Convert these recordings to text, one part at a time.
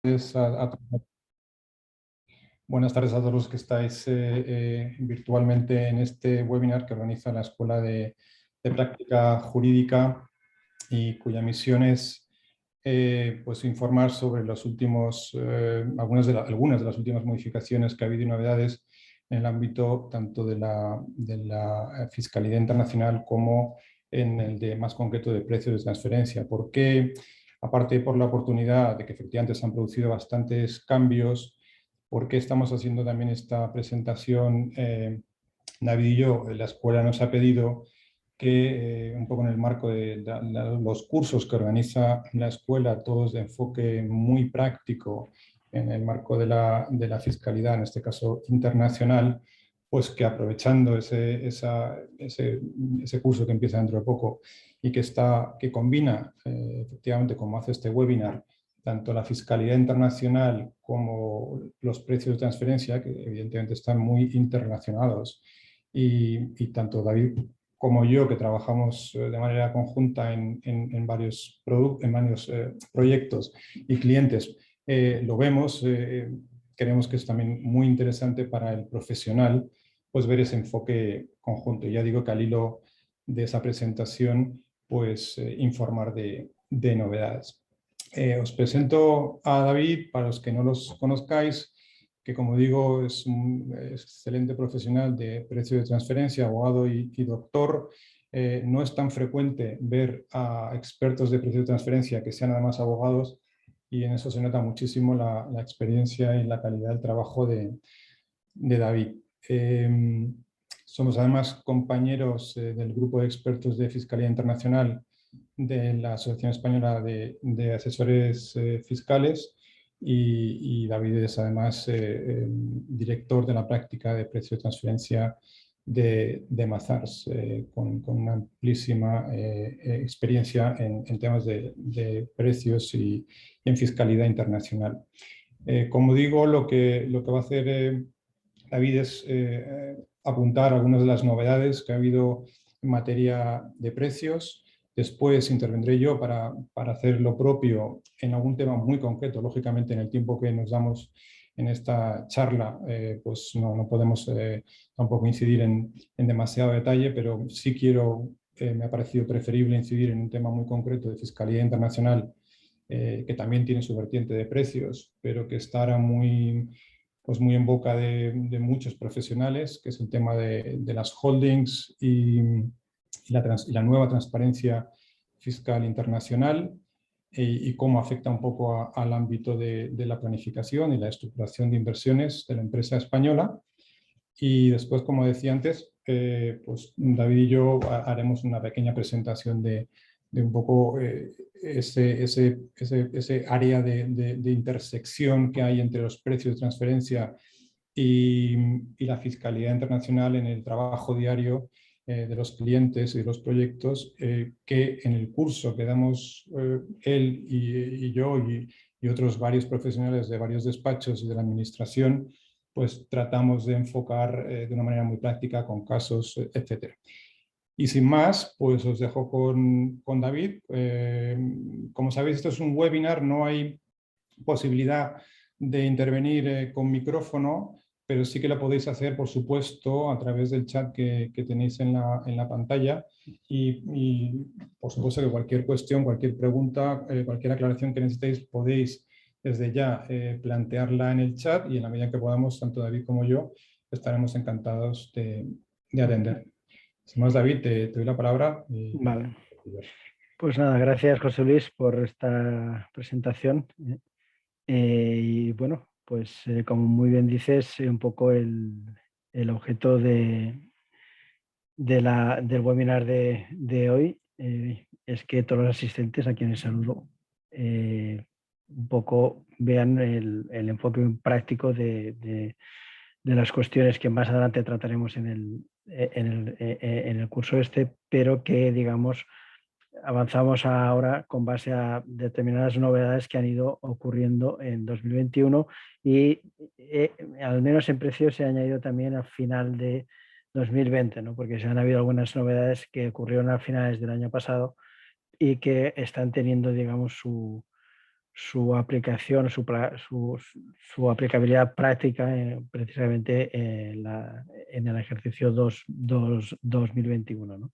tardes buenas tardes a todos los que estáis virtualmente en este webinar que organiza la Escuela de Práctica Jurídica y cuya misión es pues informar sobre los últimos, algunas de las últimas modificaciones que ha habido y novedades en el ámbito tanto de la fiscalidad internacional como en el de más concreto de precios de transferencia. Porque aparte por la oportunidad de que efectivamente se han producido bastantes cambios, ¿por qué estamos haciendo también esta presentación? David y yo, la escuela nos ha pedido que un poco en el marco de los cursos que organiza la escuela, todos de enfoque muy práctico en el marco de la fiscalidad, en este caso internacional, pues que aprovechando ese curso que empieza dentro de poco y que combina efectivamente, como hace este webinar, tanto la fiscalidad internacional como los precios de transferencia, que evidentemente están muy interrelacionados. Y tanto David como yo, que trabajamos de manera conjunta en varios proyectos y clientes, lo vemos, creemos que es también muy interesante para el profesional pues ver ese enfoque conjunto. Y ya digo que al hilo de esa presentación, pues informar de novedades. Os presento a David, para los que no los conozcáis, que como digo es un excelente profesional de precio de transferencia, abogado y doctor. No es tan frecuente ver a expertos de precio de transferencia que sean además abogados, y en eso se nota muchísimo la experiencia y la calidad del trabajo de David. Somos además compañeros del grupo de expertos de Fiscalía Internacional de la Asociación Española de Asesores Fiscales, y David es además director de la práctica de precio de transferencia de Mazars, con una amplísima experiencia en temas de precios y en fiscalidad internacional. Como digo, lo que va a hacer David es apuntar algunas de las novedades que ha habido en materia de precios. Después intervendré yo para hacer lo propio en algún tema muy concreto. Lógicamente, en el tiempo que nos damos en esta charla, pues no podemos tampoco incidir en demasiado detalle, pero sí me ha parecido preferible incidir en un tema muy concreto de fiscalidad internacional, que también tiene su vertiente de precios, pero que está ahora muy en boca de muchos profesionales, que es el tema de las holdings y la nueva transparencia fiscal internacional, y cómo afecta un poco al ámbito de la planificación y la estructuración de inversiones de la empresa española. Y después, como decía antes, pues David y yo haremos una pequeña presentación de un poco ese área de intersección que hay entre los precios de transferencia y la fiscalidad internacional en el trabajo diario de los clientes y de los proyectos, que en el curso que damos él y yo y otros varios profesionales de varios despachos y de la administración, pues tratamos de enfocar de una manera muy práctica con casos, etcétera. Y sin más, pues os dejo con David. Como sabéis, esto es un webinar, no hay posibilidad de intervenir con micrófono, pero sí que lo podéis hacer, por supuesto, a través del chat que tenéis en la pantalla. Y, por supuesto, que cualquier cuestión, cualquier pregunta, cualquier aclaración que necesitéis, podéis desde ya plantearla en el chat, y en la medida que podamos, tanto David como yo, estaremos encantados de atender. Sin más, David, te doy la palabra. Vale, pues nada, gracias José Luis por esta presentación. Y bueno, pues como muy bien dices, un poco el objeto del webinar de hoy es que todos los asistentes, a quienes saludo, un poco vean el enfoque práctico de las cuestiones que más adelante trataremos en el curso este, pero que, digamos, avanzamos ahora con base a determinadas novedades que han ido ocurriendo en 2021 y al menos en precio se ha añadido también al final de 2020, ¿no? Porque se han habido algunas novedades que ocurrieron a finales del año pasado y que están teniendo, digamos, su aplicación, su aplicabilidad práctica precisamente en el ejercicio 2021, ¿no?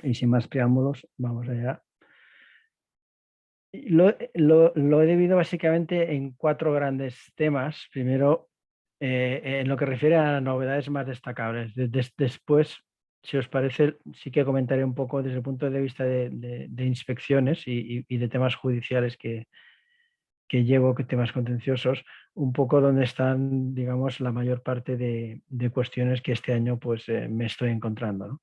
Y sin más preámbulos, vamos allá. Lo he dividido básicamente en 4 grandes temas. Primero, en lo que refiere a novedades más destacables. Después, si os parece, sí que comentaré un poco desde el punto de vista de inspecciones y de temas judiciales que llevo, que temas contenciosos, un poco donde están, digamos, la mayor parte de cuestiones que este año pues, me estoy encontrando, ¿no?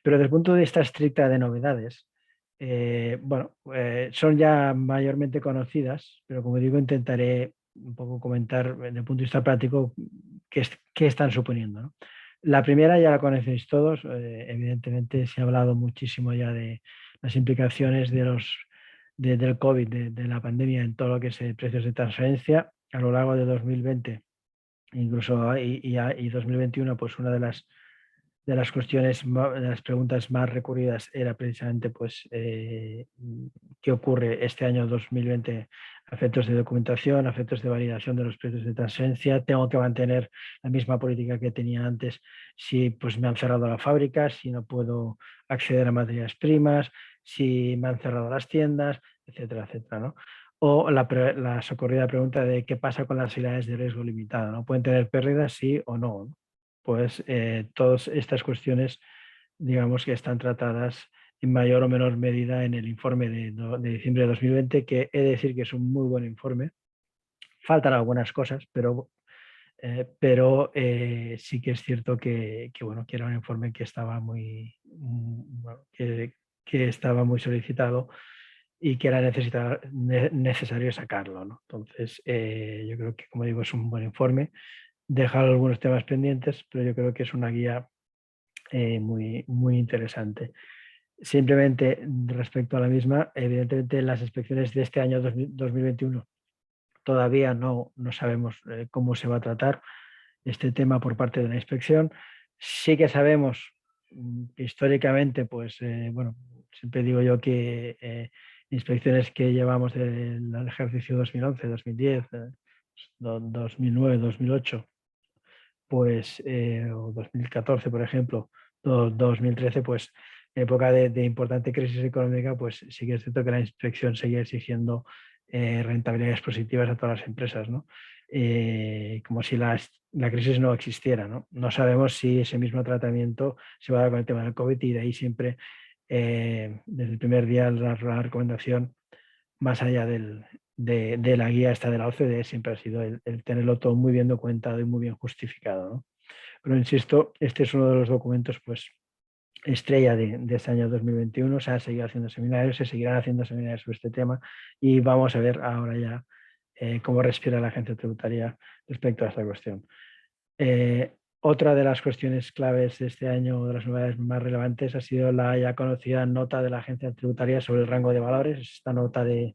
Pero desde el punto de vista estricta de novedades, bueno, son ya mayormente conocidas, pero como digo, intentaré un poco comentar desde el punto de vista práctico qué están suponiendo, ¿no? La primera ya la conocéis todos, evidentemente se ha hablado muchísimo ya de las implicaciones del COVID, de la pandemia en todo lo que es precios de transferencia a lo largo de 2020, incluso y 2021, pues una de las cuestiones, de las preguntas más recurridas era precisamente pues, qué ocurre este año 2020 a efectos de documentación, a efectos de validación de los precios de transferencia. Tengo que mantener la misma política que tenía antes si pues, me han cerrado la fábrica, si no puedo acceder a materias primas, si me han cerrado las tiendas, etcétera, etcétera, ¿no? O la socorrida pregunta de qué pasa con las unidades de riesgo limitado, ¿no? ¿Pueden tener pérdidas, sí o no? Pues todas estas cuestiones, digamos que están tratadas en mayor o menor medida en el informe de diciembre de 2020, que he de decir que es un muy buen informe. Faltan algunas cosas, pero sí que es cierto bueno, que era un informe que estaba bueno, que estaba muy solicitado y que era necesario sacarlo, ¿no? Entonces, yo creo que, como digo, es un buen informe. Dejar algunos temas pendientes, pero yo creo que es una guía muy, muy interesante. Simplemente respecto a la misma, evidentemente las inspecciones de este año 2021 todavía no sabemos cómo se va a tratar este tema por parte de la inspección. Sí que sabemos que históricamente, pues bueno, siempre digo yo que inspecciones que llevamos del ejercicio 2011, 2010, 2009, 2008, pues, o 2014, por ejemplo, 2013, pues, en época de importante crisis económica, pues sí que es cierto que la inspección seguía exigiendo rentabilidades positivas a todas las empresas, ¿no? Como si la crisis no existiera, ¿no? No sabemos si ese mismo tratamiento se va a dar con el tema del COVID y de ahí siempre, desde el primer día, la recomendación, más allá de la guía esta de la OCDE, siempre ha sido el tenerlo todo muy bien documentado y muy bien justificado, ¿no? Pero insisto, este es uno de los documentos pues, estrella de este año 2021. Se han seguido haciendo seminarios, se seguirán haciendo seminarios sobre este tema y vamos a ver ahora ya cómo respira la agencia tributaria respecto a esta cuestión. Otra de las cuestiones claves de este año, de las novedades más relevantes, ha sido la ya conocida nota de la agencia tributaria sobre el rango de valores. Esta nota de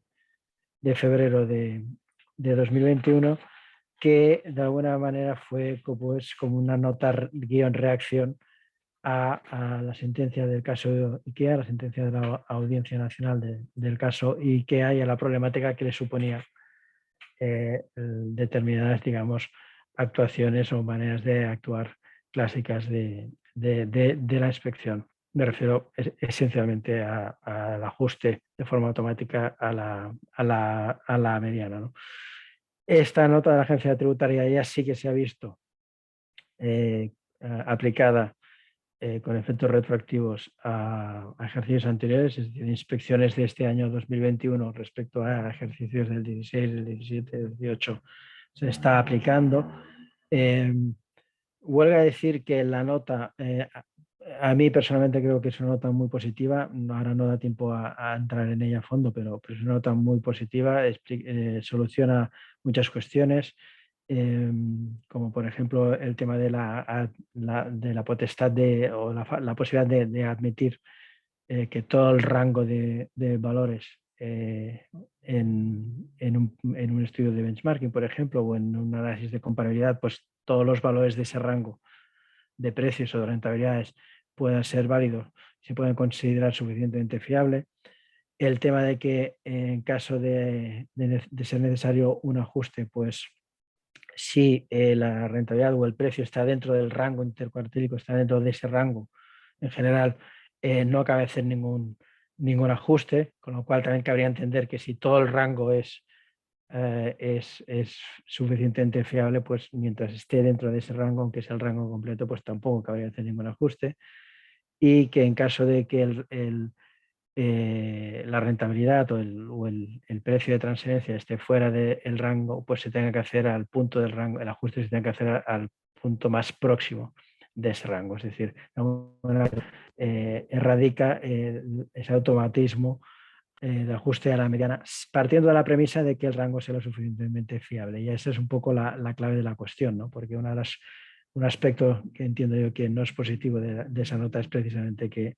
febrero de 2021, que de alguna manera fue pues, como una nota guión reacción a la sentencia del caso IKEA, la sentencia de la Audiencia Nacional del caso IKEA y a la problemática que le suponía determinadas, digamos, actuaciones o maneras de actuar clásicas de la inspección. Me refiero esencialmente al ajuste de forma automática a la mediana, ¿no? Esta nota de la agencia tributaria ya sí que se ha visto aplicada con efectos retroactivos a ejercicios anteriores, es decir, inspecciones de este año 2021 respecto a ejercicios del 16, del 17, del 18, se está aplicando. Huelga a decir que la nota, a mí personalmente creo que es una nota muy positiva. Ahora no da tiempo a entrar en ella a fondo, pero es una nota muy positiva, soluciona muchas cuestiones, como por ejemplo el tema de la potestad o la posibilidad de admitir que todo el rango de valores en un estudio de benchmarking, por ejemplo, o en un análisis de comparabilidad, pues todos los valores de ese rango de precios o de rentabilidades puedan ser válidos, se pueden considerar suficientemente fiable. El tema de que en caso de ser necesario un ajuste, pues si la rentabilidad o el precio está dentro del rango intercuartílico, está dentro de ese rango, en general no cabe hacer ningún ajuste, con lo cual también cabría entender que si todo el rango es suficientemente fiable, pues mientras esté dentro de ese rango, aunque sea el rango completo, pues tampoco cabría hacer ningún ajuste. Y que en caso de que la rentabilidad o el precio de transferencia esté fuera del rango, pues se tenga que hacer al punto del rango, el ajuste se tenga que hacer al punto más próximo de ese rango. Es decir, erradica ese automatismo de ajuste a la mediana, partiendo de la premisa de que el rango sea lo suficientemente fiable. Y esa es un poco la clave de la cuestión, ¿no? Porque un aspecto que entiendo yo que no es positivo de esa nota es precisamente que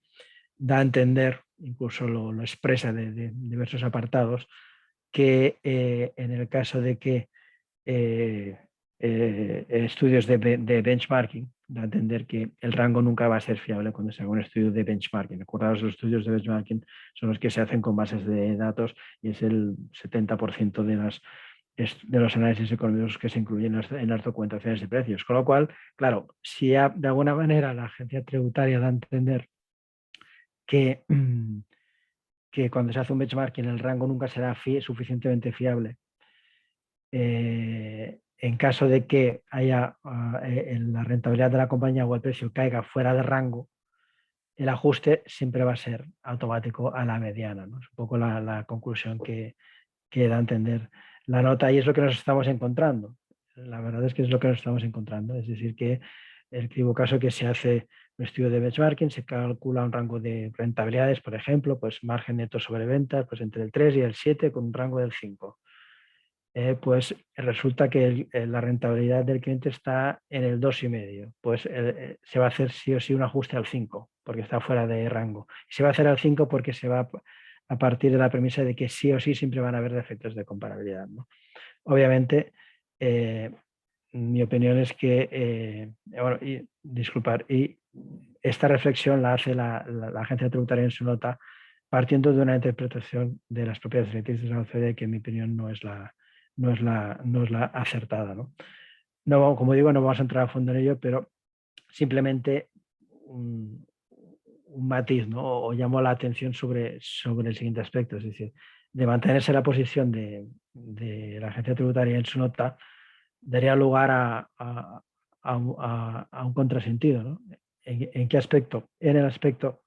da a entender, incluso lo expresa de diversos apartados, que en el caso de que estudios de benchmarking, da a entender que el rango nunca va a ser fiable cuando se haga un estudio de benchmarking. Recordaros, los estudios de benchmarking son los que se hacen con bases de datos y es el 70% de los análisis económicos que se incluyen en las documentaciones de precios. Con lo cual, claro, si de alguna manera la agencia tributaria da a entender que cuando se hace un benchmarking el rango nunca será suficientemente fiable, en caso de que haya la rentabilidad de la compañía o el precio caiga fuera de rango, el ajuste siempre va a ser automático a la mediana, ¿no? Es un poco la conclusión que da a entender la nota y es lo que nos estamos encontrando. La verdad es que es lo que nos estamos encontrando. Es decir, que el caso que se hace un estudio de benchmarking, se calcula un rango de rentabilidades, por ejemplo, pues margen neto sobre ventas, pues entre el 3 y el 7 con un rango del 5. Pues resulta que la rentabilidad del cliente está en el 2,5. Pues se va a hacer sí o sí un ajuste al 5, porque está fuera de rango. Y se va a hacer al 5 porque se va a partir de la premisa de que sí o sí siempre van a haber defectos de comparabilidad, ¿no? Obviamente, mi opinión es que, bueno, y esta reflexión la hace la agencia tributaria en su nota partiendo de una interpretación de las propias directrices de la OCDE que en mi opinión no es la acertada, ¿no? No, como digo, no vamos a entrar a fondo en ello, pero simplemente un matiz, ¿no? O llamó la atención sobre el siguiente aspecto, es decir, de mantenerse la posición de la agencia tributaria en su nota, daría lugar a un contrasentido, ¿no? ¿En qué aspecto? En el aspecto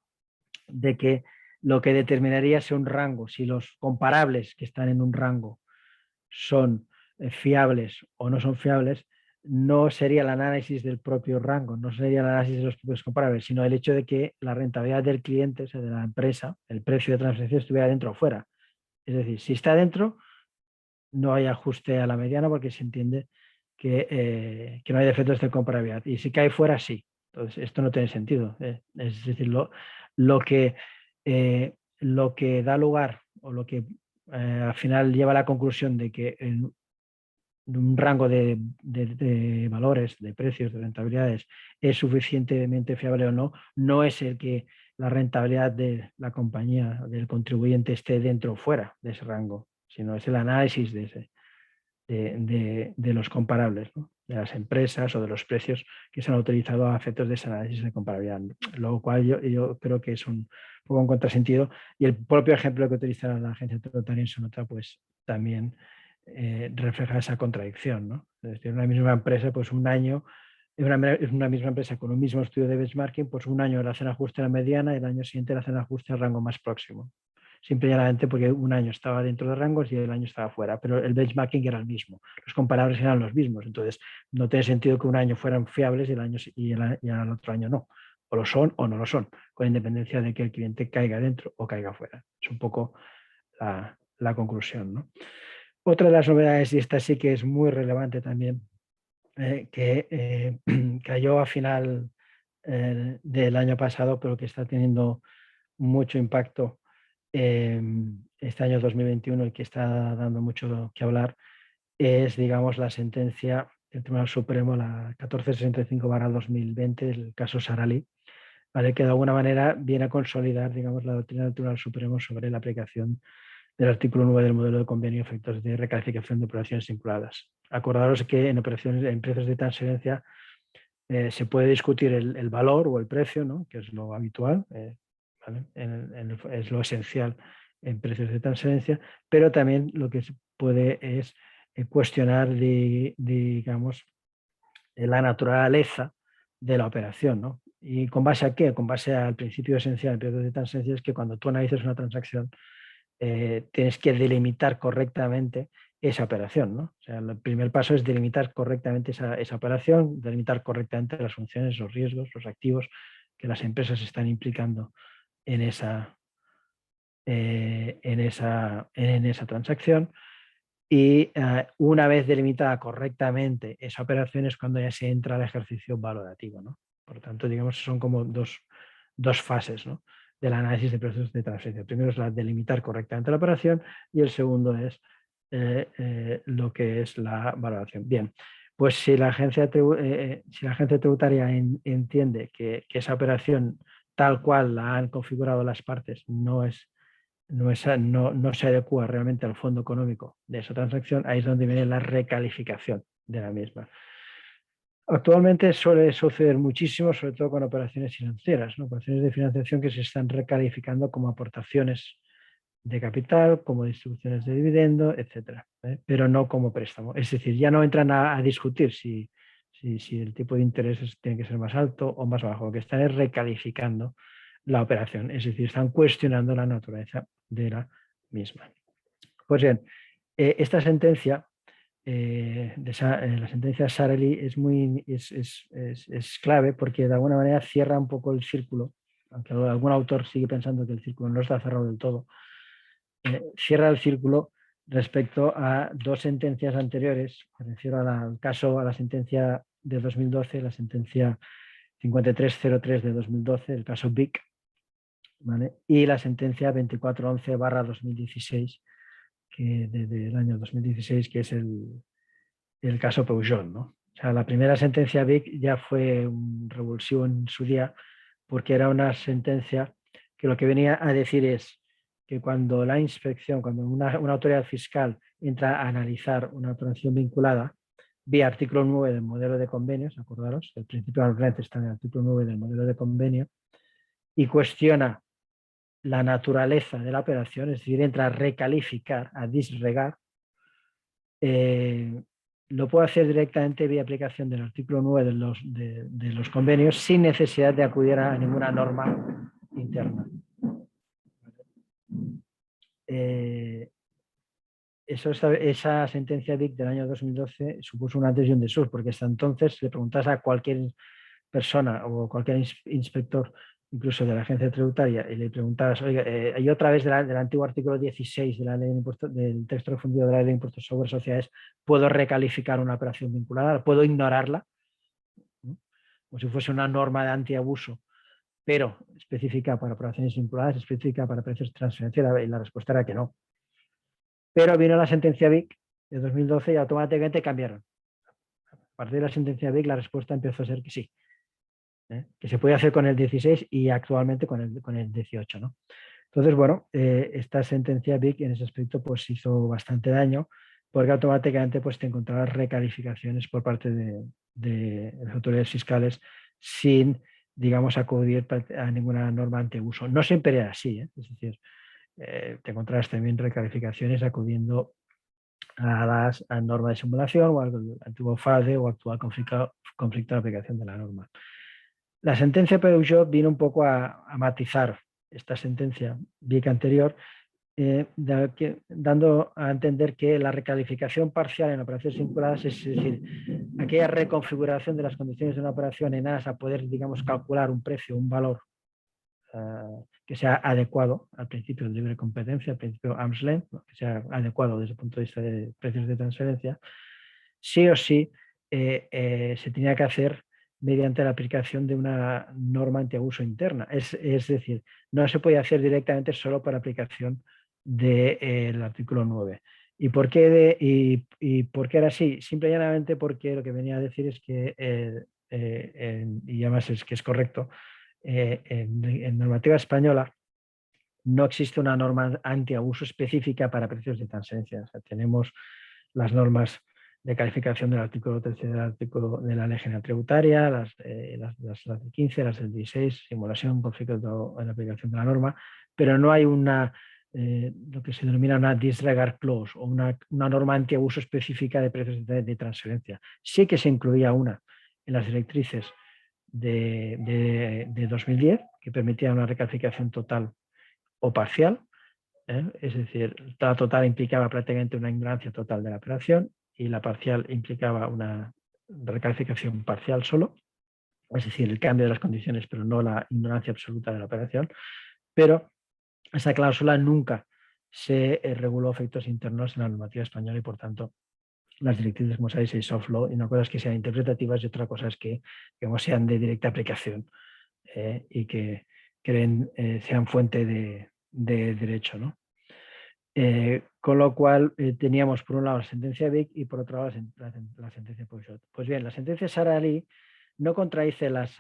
de que lo que determinaría si un rango, si los comparables que están en un rango son fiables o no son fiables, no sería el análisis del propio rango, no sería el análisis de los propios comparables, sino el hecho de que la rentabilidad del cliente, o sea, de la empresa, el precio de transferencia estuviera dentro o fuera. Es decir, si está dentro, no hay ajuste a la mediana porque se entiende que no hay defectos de comparabilidad. Y si cae fuera, sí. Entonces, esto no tiene sentido. Es decir, lo que da lugar o lo que al final lleva a la conclusión de que en un rango de valores, de precios, de rentabilidades, es suficientemente fiable o no, no es el que la rentabilidad de la compañía, del contribuyente, esté dentro o fuera de ese rango, sino es el análisis de los comparables, ¿no? De las empresas o de los precios que se han utilizado a efectos de ese análisis de comparabilidad, lo cual yo creo que es un poco un contrasentido y el propio ejemplo que utiliza la agencia tributaria en su nota pues también refleja esa contradicción, ¿no? Es decir, una misma empresa, pues un año, es una misma empresa con un mismo estudio de benchmarking, pues un año le hacen ajuste a la mediana y el año siguiente le hacen ajuste al rango más próximo. Simple y llanamente porque un año estaba dentro de rangos y el año estaba fuera, pero el benchmarking era el mismo, los comparables eran los mismos, entonces no tiene sentido que un año fueran fiables y el otro año no, o lo son o no lo son, con independencia de que el cliente caiga dentro o caiga fuera. Es un poco la conclusión, ¿no? Otra de las novedades, y esta sí que es muy relevante también, que cayó a final del año pasado, pero que está teniendo mucho impacto este año 2021 y que está dando mucho que hablar, es, digamos, la sentencia del Tribunal Supremo, la 1465/2020, el caso Sarali, ¿vale? Que de alguna manera viene a consolidar, digamos, la doctrina del Tribunal Supremo sobre la aplicación del artículo 9 del modelo de convenio a efectos de recalificación de operaciones vinculadas. Acordaros que en precios de transferencia se puede discutir el valor o el precio, ¿no? Que es lo habitual, ¿vale? Es lo esencial en precios de transferencia, pero también lo que se puede es cuestionar, digamos, la naturaleza de la operación, ¿no? ¿Y con base a qué? Con base al principio esencial en precios de transferencia, es que cuando tú analizas una transacción tienes que delimitar correctamente esa operación, ¿no? O sea, el primer paso es delimitar correctamente esa operación, delimitar correctamente las funciones, los riesgos, los activos que las empresas están implicando en esa transacción. Y una vez delimitada correctamente esa operación es cuando ya se entra al ejercicio valorativo, ¿no? Por tanto, digamos, son como dos fases, ¿no?, del análisis de procesos de transferencia. El primero es la delimitar correctamente la operación y el segundo es lo que es la valoración. Bien, pues si la agencia tributaria entiende que esa operación tal cual la han configurado las partes no se adecua realmente al fondo económico de esa transacción, ahí es donde viene la recalificación de la misma. Actualmente suele suceder muchísimo, sobre todo con operaciones financieras, ¿no? Operaciones de financiación que se están recalificando como aportaciones de capital, como distribuciones de dividendo, etcétera, pero no como préstamo. Es decir, ya no entran a discutir si el tipo de intereses tiene que ser más alto o más bajo. Lo que están es recalificando la operación, es decir, están cuestionando la naturaleza de la misma. Pues bien, esta sentencia, la sentencia Sareli es clave porque de alguna manera cierra un poco el círculo, aunque algún autor sigue pensando que el círculo no está cerrado del todo. Cierra el círculo respecto a dos sentencias anteriores. Me refiero al caso, a la sentencia de 2012, la sentencia 5303 de 2012, el caso BIC, ¿vale? Y la sentencia 2411/2016, del año 2016, que es el caso Peugeot, ¿no? O sea, la primera sentencia BIC ya fue un revulsivo en su día porque era una sentencia que lo que venía a decir es que cuando la inspección, cuando una autoridad fiscal entra a analizar una operación vinculada, vía artículo 9 del modelo de convenios, acordaros, el principio de Arrent está en el artículo 9 del modelo de convenio, y cuestiona la naturaleza de la operación, es decir, entra a recalificar, a disregar, lo puede hacer directamente vía aplicación del artículo 9 de los convenios sin necesidad de acudir a ninguna norma interna. Esa sentencia BIC del año 2012 supuso un antes y un después, porque hasta entonces le preguntas a cualquier persona o cualquier inspector, incluso de la agencia tributaria, y le preguntabas, oiga, y otra vez del antiguo artículo 16 de la ley de impuestos, del texto refundido de la ley de impuestos sobre sociedades, ¿puedo recalificar una operación vinculada? ¿Puedo ignorarla? ¿No? Como si fuese una norma de antiabuso, pero específica para operaciones vinculadas, específica para precios de transferencia, y la respuesta era que no. Pero vino la sentencia BIC de 2012 y automáticamente cambiaron. A partir de la sentencia BIC la respuesta empezó a ser que sí, que se puede hacer con el 16 y actualmente con el 18, ¿no? Entonces, bueno, esta sentencia BIC en ese aspecto pues hizo bastante daño porque automáticamente pues te encontrabas recalificaciones por parte de las autoridades fiscales sin, digamos, acudir a ninguna norma anteuso. No siempre era así, es decir, te encontrabas también recalificaciones acudiendo a las normas de simulación o al antiguo FADE o actual conflicto de aplicación de la norma. La sentencia Peugeot vino un poco a matizar esta sentencia BIC anterior, dando a entender que la recalificación parcial en operaciones vinculadas es decir, aquella reconfiguración de las condiciones de una operación en aras a poder, digamos, calcular un precio, un valor que sea adecuado al principio de libre competencia, al principio arm's length, ¿no?, que sea adecuado desde el punto de vista de precios de transferencia, sí o sí se tenía que hacer mediante la aplicación de una norma antiabuso interna. Es decir, no se podía hacer directamente solo por aplicación del artículo 9. ¿Y por qué, y por qué era así? Simple y llanamente porque lo que venía a decir es que, y además es que es correcto, en normativa española no existe una norma antiabuso específica para precios de transferencia. O sea, tenemos las normas de calificación del artículo 13 de la Ley General Tributaria, las del 15, las del 16, simulación, conflicto en la aplicación de la norma, pero no hay lo que se denomina una disregard clause o una norma antiabuso específica de precios de transferencia. Sí que se incluía una en las directrices de 2010, que permitía una recalificación total o parcial, es decir, la total implicaba prácticamente una ignorancia total de la operación y la parcial implicaba una recalificación parcial solo, es decir, el cambio de las condiciones, pero no la ignorancia absoluta de la operación. Pero esa cláusula nunca se reguló efectos internos en la normativa española y, por tanto, las directrices, como sabéis, hay soft law, y una cosa es que sean interpretativas y otra cosa es que sean de directa aplicación y que sean fuente de derecho, ¿no? Con lo cual teníamos por un lado la sentencia Vic y por otro lado la sentencia Peugeot. Pues bien, la sentencia Sara Ali no contradice las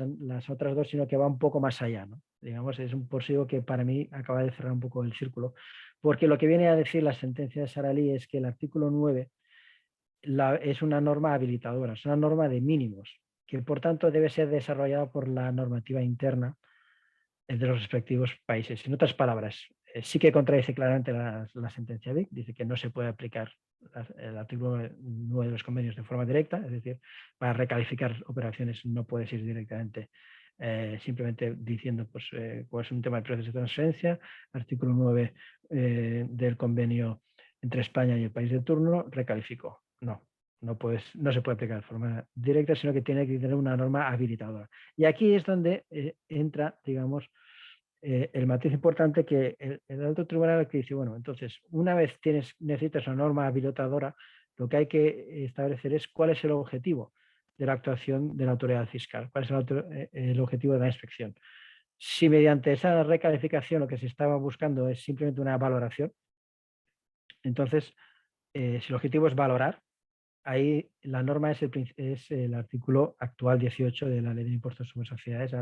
otras dos, sino que va un poco más allá, ¿no? Digamos, es un posible que para mí acaba de cerrar un poco el círculo, porque lo que viene a decir la sentencia de Sara Ali es que el artículo 9 es una norma habilitadora, es una norma de mínimos, que por tanto debe ser desarrollada por la normativa interna de los respectivos países. En otras palabras, sí que contradice claramente la sentencia BIC, dice que no se puede aplicar el artículo 9 de los convenios de forma directa, es decir, para recalificar operaciones no puedes ir directamente simplemente diciendo pues es un tema de precios de transferencia, artículo 9 del convenio entre España y el país de turno, recalificó. No se puede aplicar de forma directa, sino que tiene que tener una norma habilitadora. Y aquí es donde entra, digamos, el matiz importante que el alto tribunal que dice, bueno, entonces, una vez necesitas una norma habilitadora, lo que hay que establecer es cuál es el objetivo de la actuación de la autoridad fiscal, cuál es el objetivo de la inspección. Si mediante esa recalificación lo que se estaba buscando es simplemente una valoración, entonces, si el objetivo es valorar, ahí la norma es el artículo actual 18 de la Ley de Impuestos sobre Sociedades,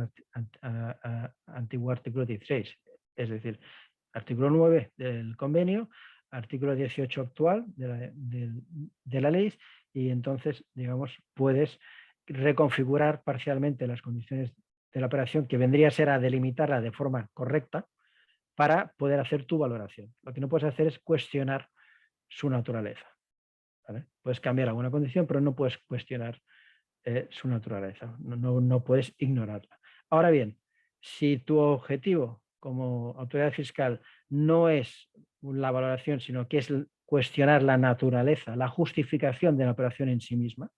antiguo artículo 16. Es decir, artículo 9 del convenio, artículo 18 actual de la ley, y entonces, digamos, puedes reconfigurar parcialmente las condiciones de la operación, que vendría a ser a delimitarla de forma correcta para poder hacer tu valoración. Lo que no puedes hacer es cuestionar su naturaleza. ¿Vale? Puedes cambiar alguna condición, pero no puedes cuestionar su naturaleza, no puedes ignorarla. Ahora bien, si tu objetivo como autoridad fiscal no es la valoración, sino que es cuestionar la naturaleza, la justificación de la operación en sí misma,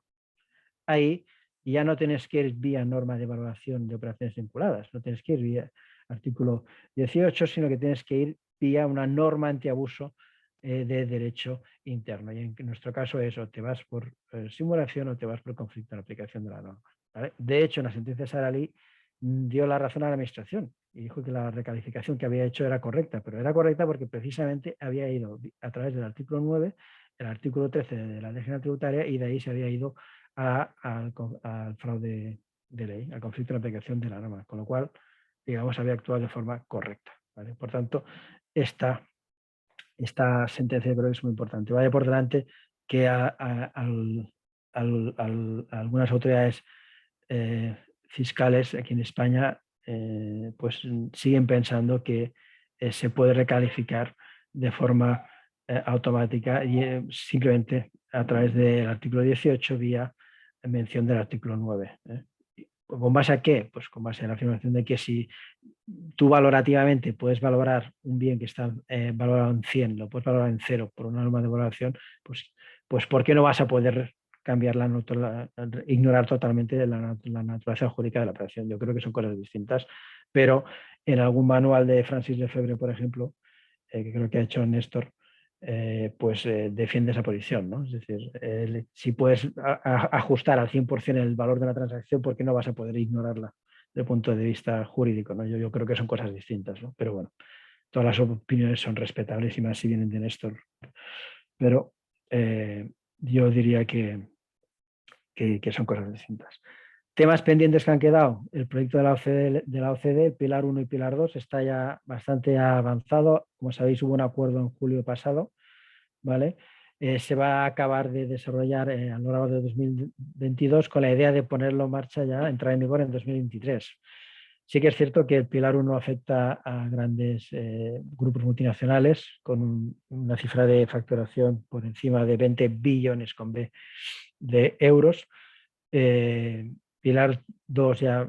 ahí ya no tienes que ir vía norma de valoración de operaciones vinculadas, no tienes que ir vía artículo 18, sino que tienes que ir vía una norma antiabuso de derecho interno. Y en nuestro caso es o te vas por simulación o te vas por conflicto en la aplicación de la norma. ¿Vale? De hecho, en la sentencia Sara Ali dio la razón a la administración y dijo que la recalificación que había hecho era correcta, pero era correcta porque precisamente había ido a través del artículo 9, el artículo 13 de la Ley General Tributaria, y de ahí se había ido al fraude de ley, al conflicto de la aplicación de la norma, con lo cual, digamos, había actuado de forma correcta. ¿Vale? Por tanto, esta sentencia creo que es muy importante. Vaya por delante que algunas autoridades fiscales aquí en España pues siguen pensando que se puede recalificar de forma automática y simplemente a través del artículo 18 vía mención del artículo 9. ¿Con base a qué? Pues con base a la afirmación de que si tú valorativamente puedes valorar un bien que está valorado en 100, lo puedes valorar en 0 por una norma de valoración, pues ¿por qué no vas a poder cambiar ignorar totalmente la naturaleza jurídica de la operación? Yo creo que son cosas distintas, pero en algún manual de Francis Lefebvre, por ejemplo, que creo que ha hecho Néstor, pues defiende esa posición, ¿no? Es decir, si puedes ajustar al 100% el valor de la transacción, ¿por qué no vas a poder ignorarla desde el punto de vista jurídico? ¿No? Yo creo que son cosas distintas, ¿no? Pero bueno, todas las opiniones son respetables y más si vienen de Néstor. Pero yo diría que son cosas distintas. Temas pendientes que han quedado, el proyecto de la OCDE, el Pilar 1 y Pilar 2 está ya bastante avanzado. Como sabéis, hubo un acuerdo en julio pasado, ¿vale? Se va a acabar de desarrollar a lo largo de 2022 con la idea de ponerlo en marcha ya, entrar en vigor en 2023. Sí que es cierto que el Pilar 1 afecta a grandes grupos multinacionales con una cifra de facturación por encima de 20 billones con B de euros. Pilar 2 ya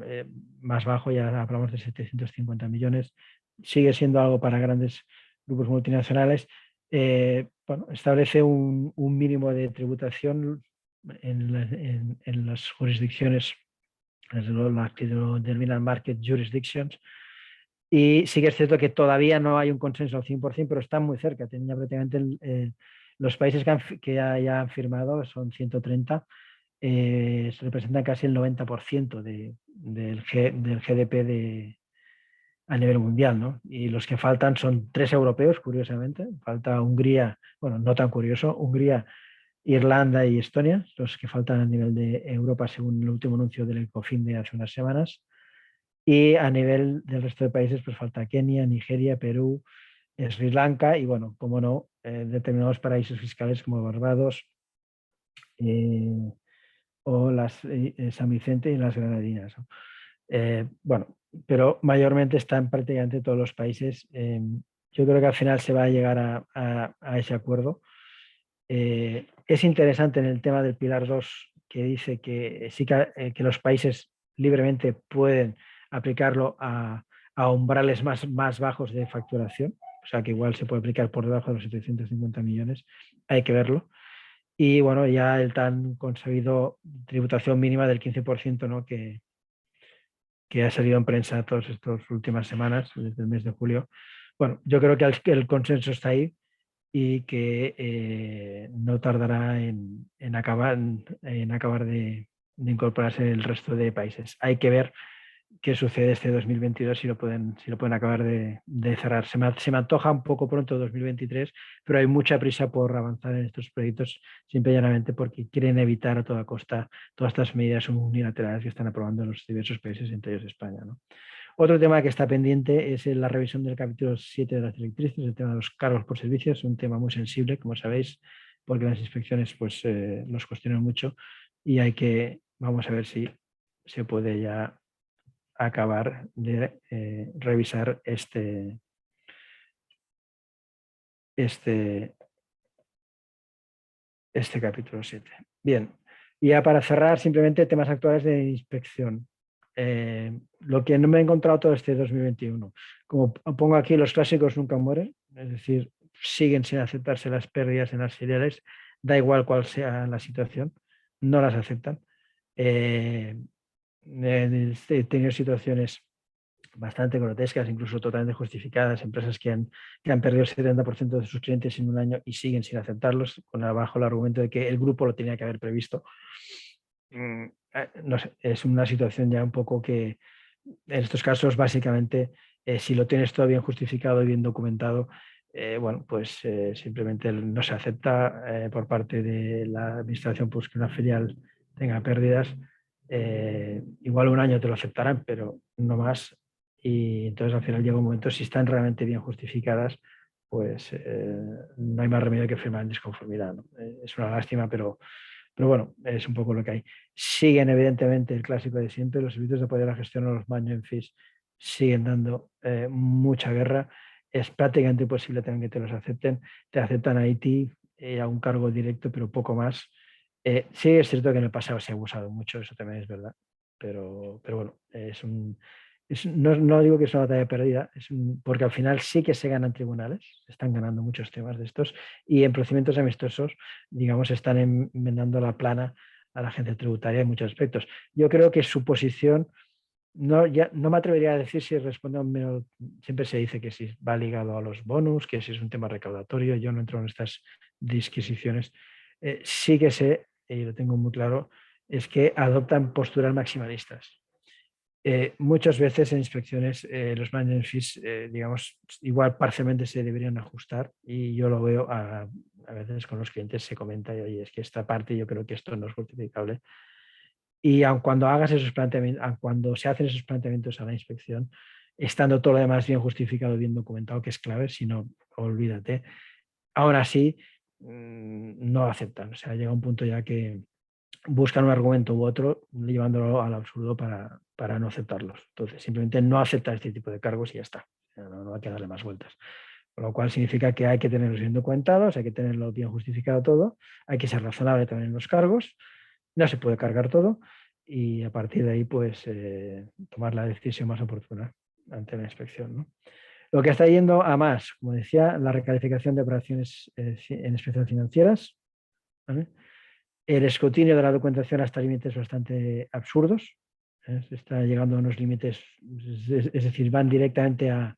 más bajo, ya hablamos de 750 millones. Sigue siendo algo para grandes grupos multinacionales. Bueno, establece un mínimo de tributación en las jurisdicciones, las que lo denominan market jurisdictions. Y sí que es cierto que todavía no hay un consenso al 100%, pero están muy cerca. Tenía prácticamente los países que ya han firmado, son 130, se representan casi el 90% del GDP a nivel mundial, ¿no? Y los que faltan son 3 europeos, curiosamente. Falta Hungría, bueno, no tan curioso, Hungría, Irlanda y Estonia, los que faltan a nivel de Europa según el último anuncio del Ecofin de hace unas semanas. Y a nivel del resto de países, pues falta Kenia, Nigeria, Perú, Sri Lanka y, bueno, como no, determinados paraísos fiscales como Barbados o San Vicente y las Granadinas, ¿no? Bueno, pero mayormente están prácticamente todos los países. Yo creo que al final se va a llegar a ese acuerdo. Es interesante en el tema del Pilar 2 que dice que sí que los países libremente pueden aplicarlo a umbrales más bajos de facturación, o sea que igual se puede aplicar por debajo de los 750 millones, hay que verlo. Y bueno, ya el tan conseguido tributación mínima del 15%, ¿no? que ha salido en prensa todas estas últimas semanas, desde el mes de julio. Bueno, yo creo que el consenso está ahí y que no tardará en acabar de incorporarse el resto de países. Hay que ver qué sucede este 2022 si lo pueden acabar de cerrar. Se me antoja un poco pronto 2023, pero hay mucha prisa por avanzar en estos proyectos, simple y llanamente porque quieren evitar a toda costa todas estas medidas unilaterales que están aprobando los diversos países, entre ellos España, ¿no? Otro tema que está pendiente es la revisión del capítulo 7 de las directrices, el tema de los cargos por servicios, un tema muy sensible, como sabéis, porque las inspecciones pues, los cuestionan mucho y vamos a ver si se puede ya acabar de revisar este capítulo 7. Bien, y ya para cerrar, simplemente temas actuales de inspección. Lo que no me he encontrado todo este 2021. Como pongo aquí, los clásicos nunca mueren, es decir, siguen sin aceptarse las pérdidas en las filiales, da igual cuál sea la situación, no las aceptan. He tenido situaciones bastante grotescas, incluso totalmente justificadas, empresas que han perdido el 70% de sus clientes en un año y siguen sin aceptarlos, bajo el argumento de que el grupo lo tenía que haber previsto. No sé, es una situación ya un poco que en estos casos básicamente si lo tienes todo bien justificado y bien documentado, bueno, pues simplemente no se acepta por parte de la administración pues que una filial tenga pérdidas. Igual un año te lo aceptarán, pero no más. Y entonces al final llega un momento, si están realmente bien justificadas, pues no hay más remedio que firmar en disconformidad, ¿no? Es una lástima, pero bueno, es un poco lo que hay. Siguen evidentemente el clásico de siempre, los servicios de apoyo a la gestión o los management fees siguen dando mucha guerra. Es prácticamente imposible también que te los acepten. Te aceptan a IT a un cargo directo, pero poco más. Sí es cierto que en el pasado se ha abusado mucho, eso también es verdad, pero bueno, no digo que es una batalla perdida, porque al final sí que se ganan tribunales, se están ganando muchos temas de estos, y en procedimientos amistosos, digamos, están enmendando la plana a la agencia tributaria en muchos aspectos. Yo creo que su posición, no me atrevería a decir si responde a un siempre se dice que si va ligado a los bonus, que si es un tema recaudatorio, yo no entro en estas disquisiciones. Sí que sé, y lo tengo muy claro, es que adoptan posturas maximalistas. Muchas veces en inspecciones los management fees, digamos, igual parcialmente se deberían ajustar y yo lo veo a veces con los clientes se comenta y oye, es que esta parte yo creo que esto no es justificable Y aun cuando hagas esos planteamientos, aun cuando se hacen esos planteamientos a la inspección, estando todo lo demás bien justificado, bien documentado, que es clave, si no, olvídate. Aún así, no aceptan. O sea, llega un punto ya que buscan un argumento u otro, llevándolo al absurdo para no aceptarlos. Entonces, simplemente no acepta este tipo de cargos y ya está. No hay que darle más vueltas. Con lo cual significa que hay que tenerlos bien documentados, hay que tenerlo bien justificado todo, hay que ser razonable también en los cargos, no se puede cargar todo y a partir de ahí pues tomar la decisión más oportuna ante la inspección, ¿no? Lo que está yendo a más, como decía, la recalificación de operaciones en inspección financieras, ¿vale? El escrutinio de la documentación hasta límites bastante absurdos, se está llegando a unos límites, es decir, van directamente a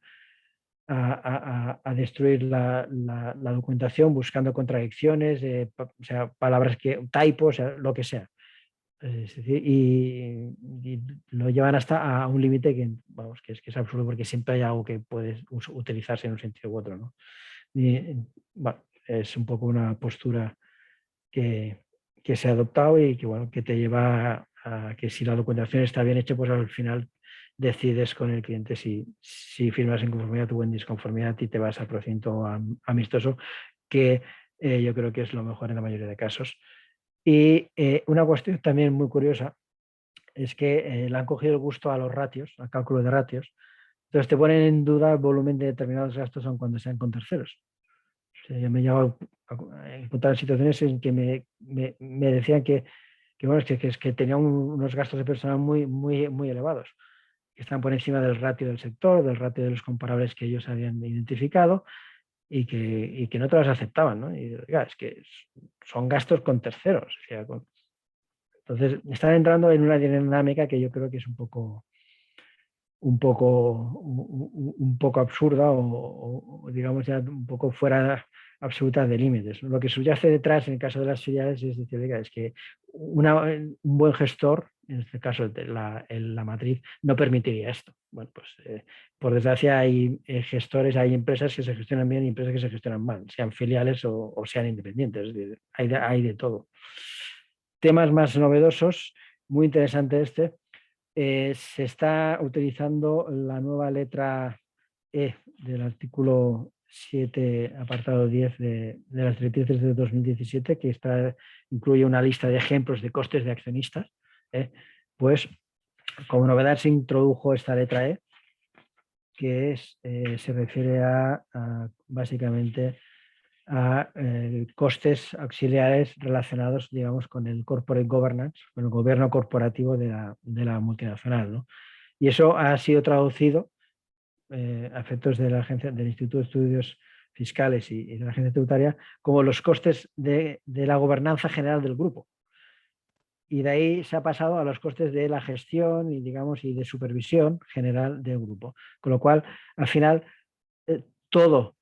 destruir la documentación buscando contradicciones, o sea, palabras que, typos, o sea, lo que sea. Es decir, y lo llevan hasta a un límite que, vamos, que es absurdo porque siempre hay algo que puede utilizarse en un sentido u otro, ¿no? Y, bueno, es un poco una postura que, que se ha adoptado y que, bueno, que te lleva a que si la documentación está bien hecha, pues al final decides con el cliente si firmas en conformidad o en disconformidad y te vas a procedimiento amistoso, que yo creo que es lo mejor en la mayoría de casos. Y una cuestión también muy curiosa es que le han cogido el gusto a los ratios, al cálculo de ratios. Entonces te ponen en duda el volumen de determinados gastos aun cuando sean con terceros. O sea, yo me he llegado a encontrar situaciones en que me decían bueno, es que tenía unos gastos de personal muy elevados, que están por encima del ratio del sector, del ratio de los comparables que ellos habían identificado y que no te los aceptaban, ¿no? Y oiga, es que son gastos con terceros. O sea, entonces están entrando en una dinámica que yo creo que es un poco absurda o, digamos ya un poco fuera absoluta de límites. Lo que subyace detrás en el caso de las filiales es decir, oiga, es que un buen gestor, en este caso la matriz, no permitiría esto. Bueno, pues por desgracia hay gestores, hay empresas que se gestionan bien y empresas que se gestionan mal, sean filiales o sean independientes. Es decir, hay de todo. Temas más novedosos, muy interesante este. Se está utilizando la nueva letra E del artículo 7, apartado 10 de las directrices de 2017, que incluye una lista de ejemplos de costes de accionistas. Pues como novedad se introdujo esta letra E, que se refiere básicamente a costes auxiliares relacionados, digamos, con el corporate governance, con el gobierno corporativo de la multinacional, ¿no? Y eso ha sido traducido a efectos de la agencia, del Instituto de Estudios Fiscales y de la Agencia Tributaria como los costes de la gobernanza general del grupo. Y de ahí se ha pasado a los costes de la gestión y, digamos, y de supervisión general del grupo. Con lo cual, al final, todo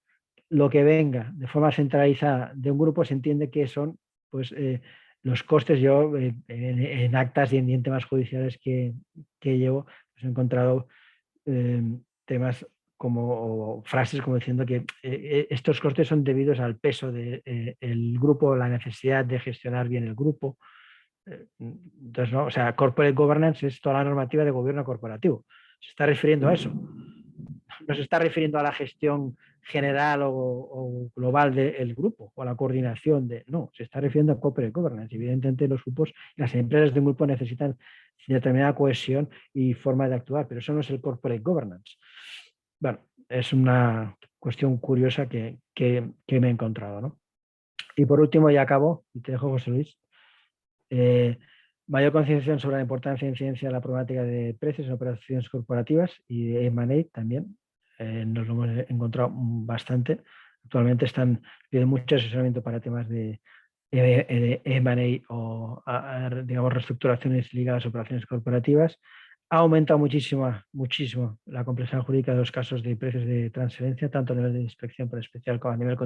lo que venga de forma centralizada de un grupo se entiende que son pues, los costes. Yo en actas y en temas judiciales que llevo pues he encontrado temas como frases como diciendo que estos costes son debidos al peso del grupo, la necesidad de gestionar bien el grupo. Entonces, ¿no? O sea, corporate governance es toda la normativa de gobierno corporativo. Se está refiriendo a eso. No se está refiriendo a la gestión general o global del grupo o a la coordinación de... No, se está refiriendo a corporate governance. Evidentemente los grupos, las empresas de un grupo necesitan determinada cohesión y forma de actuar, pero eso no es el corporate governance. Bueno, es una cuestión curiosa que me he encontrado, ¿no? Y por último, ya acabo, y te dejo, José Luis. Mayor concienciación sobre la importancia e incidencia de la problemática de precios en operaciones corporativas y de M&A también. Nos lo hemos encontrado bastante. Actualmente están pidiendo mucho asesoramiento para temas de M&A o, digamos, reestructuraciones ligadas a operaciones corporativas. Ha aumentado muchísimo la complejidad jurídica de los casos de precios de transferencia, tanto a nivel de inspección por especial como a nivel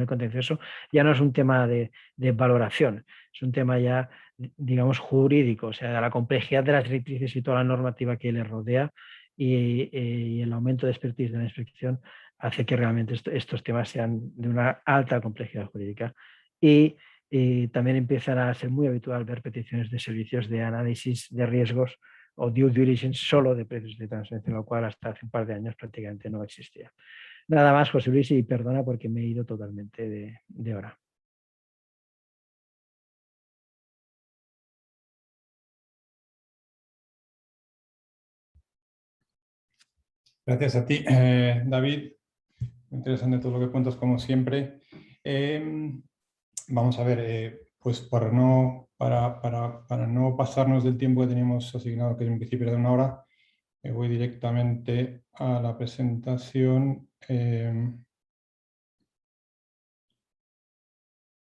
contencioso. Ya no es un tema de valoración, es un tema ya, digamos, jurídico, o sea, la complejidad de las directrices y toda la normativa que le rodea y el aumento de expertise de la inspección hace que realmente estos temas sean de una alta complejidad jurídica. Y también empiezan a ser muy habitual ver peticiones de servicios de análisis de riesgos o due diligence solo de precios de transferencia, lo cual hasta hace un par de años prácticamente no existía. Nada más, José Luis, y perdona porque me he ido totalmente de hora. Gracias a ti, David. Muy interesante todo lo que cuentas, como siempre. Vamos a ver, pues para no pasarnos del tiempo que teníamos asignado, que en principio era de 1 hora, voy directamente a la presentación.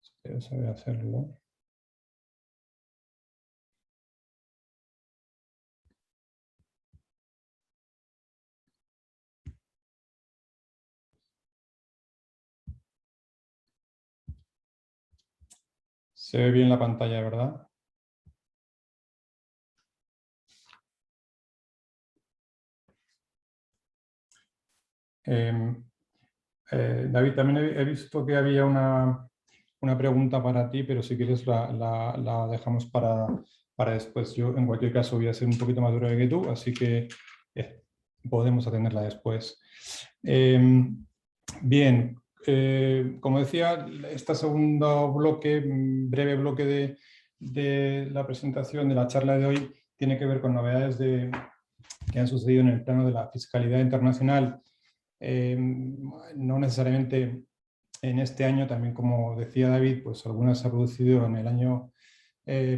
Espero saber hacerlo. Se ve bien la pantalla, ¿verdad? David, también he visto que había una pregunta para ti, pero si quieres la dejamos para después. Yo, en cualquier caso, voy a ser un poquito más breve que tú, así que podemos atenderla después. Bien, como decía, este segundo bloque, breve bloque de la presentación de la charla de hoy, tiene que ver con novedades que han sucedido en el plano de la fiscalidad internacional. No necesariamente en este año, también como decía David, pues algunas se han producido en el año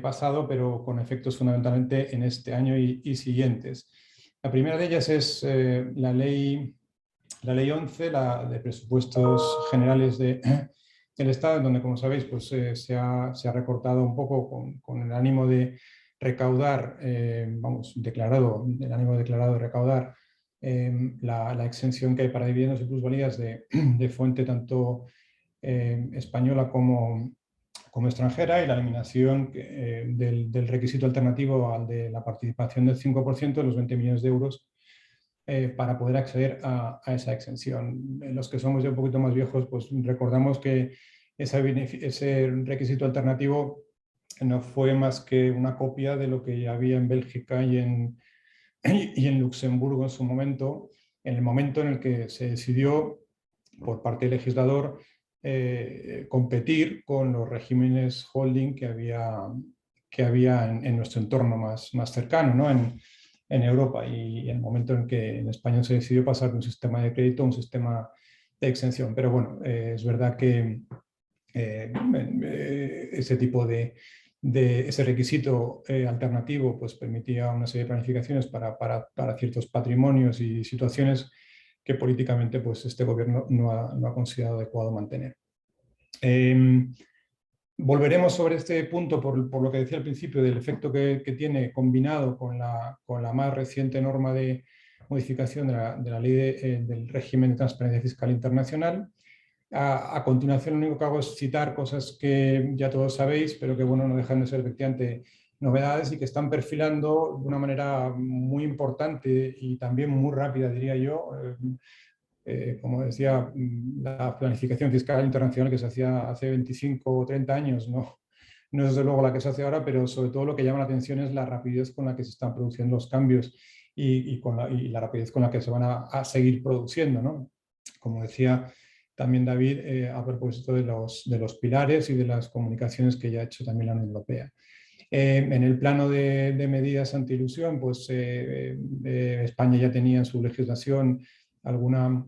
pasado, pero con efectos fundamentalmente en este año y siguientes. La primera de ellas es la ley 11, la de presupuestos generales del Estado, en donde, como sabéis, pues, se ha recortado un poco con el ánimo de recaudar, declarado, el ánimo declarado de recaudar la exención que hay para dividendos y plusvalías de fuente tanto española como extranjera, y la eliminación del requisito alternativo al de la participación del 5% de los 20 millones de euros para poder acceder a esa exención. Los que somos ya un poquito más viejos, pues recordamos que ese requisito alternativo no fue más que una copia de lo que ya había en Bélgica y en Luxemburgo en su momento, en el momento en el que se decidió por parte del legislador competir con los regímenes holding que había en nuestro entorno más cercano, ¿no? En Europa, y en el momento en que en España se decidió pasar de un sistema de crédito a un sistema de exención. Pero bueno, es verdad que ese tipo de ese requisito alternativo pues permitía una serie de planificaciones para ciertos patrimonios y situaciones que políticamente pues este gobierno no ha considerado adecuado mantener. Volveremos sobre este punto por lo que decía al principio del efecto que tiene combinado con la más reciente norma de modificación de la ley del régimen de transparencia fiscal internacional. A continuación, lo único que hago es citar cosas que ya todos sabéis, pero que bueno, no dejan de ser efectivamente novedades y que están perfilando de una manera muy importante y también muy rápida, diría yo, como decía, la planificación fiscal internacional que se hacía hace 25 o 30 años, no es desde luego la que se hace ahora, pero sobre todo lo que llama la atención es la rapidez con la que se están produciendo los cambios y la rapidez con la que se van a seguir produciendo, ¿no? Como decía también David, a propósito de los pilares y de las comunicaciones que ya ha hecho también la Unión Europea. En el plano de medidas anti-ilusión, pues España ya tenía en su legislación alguna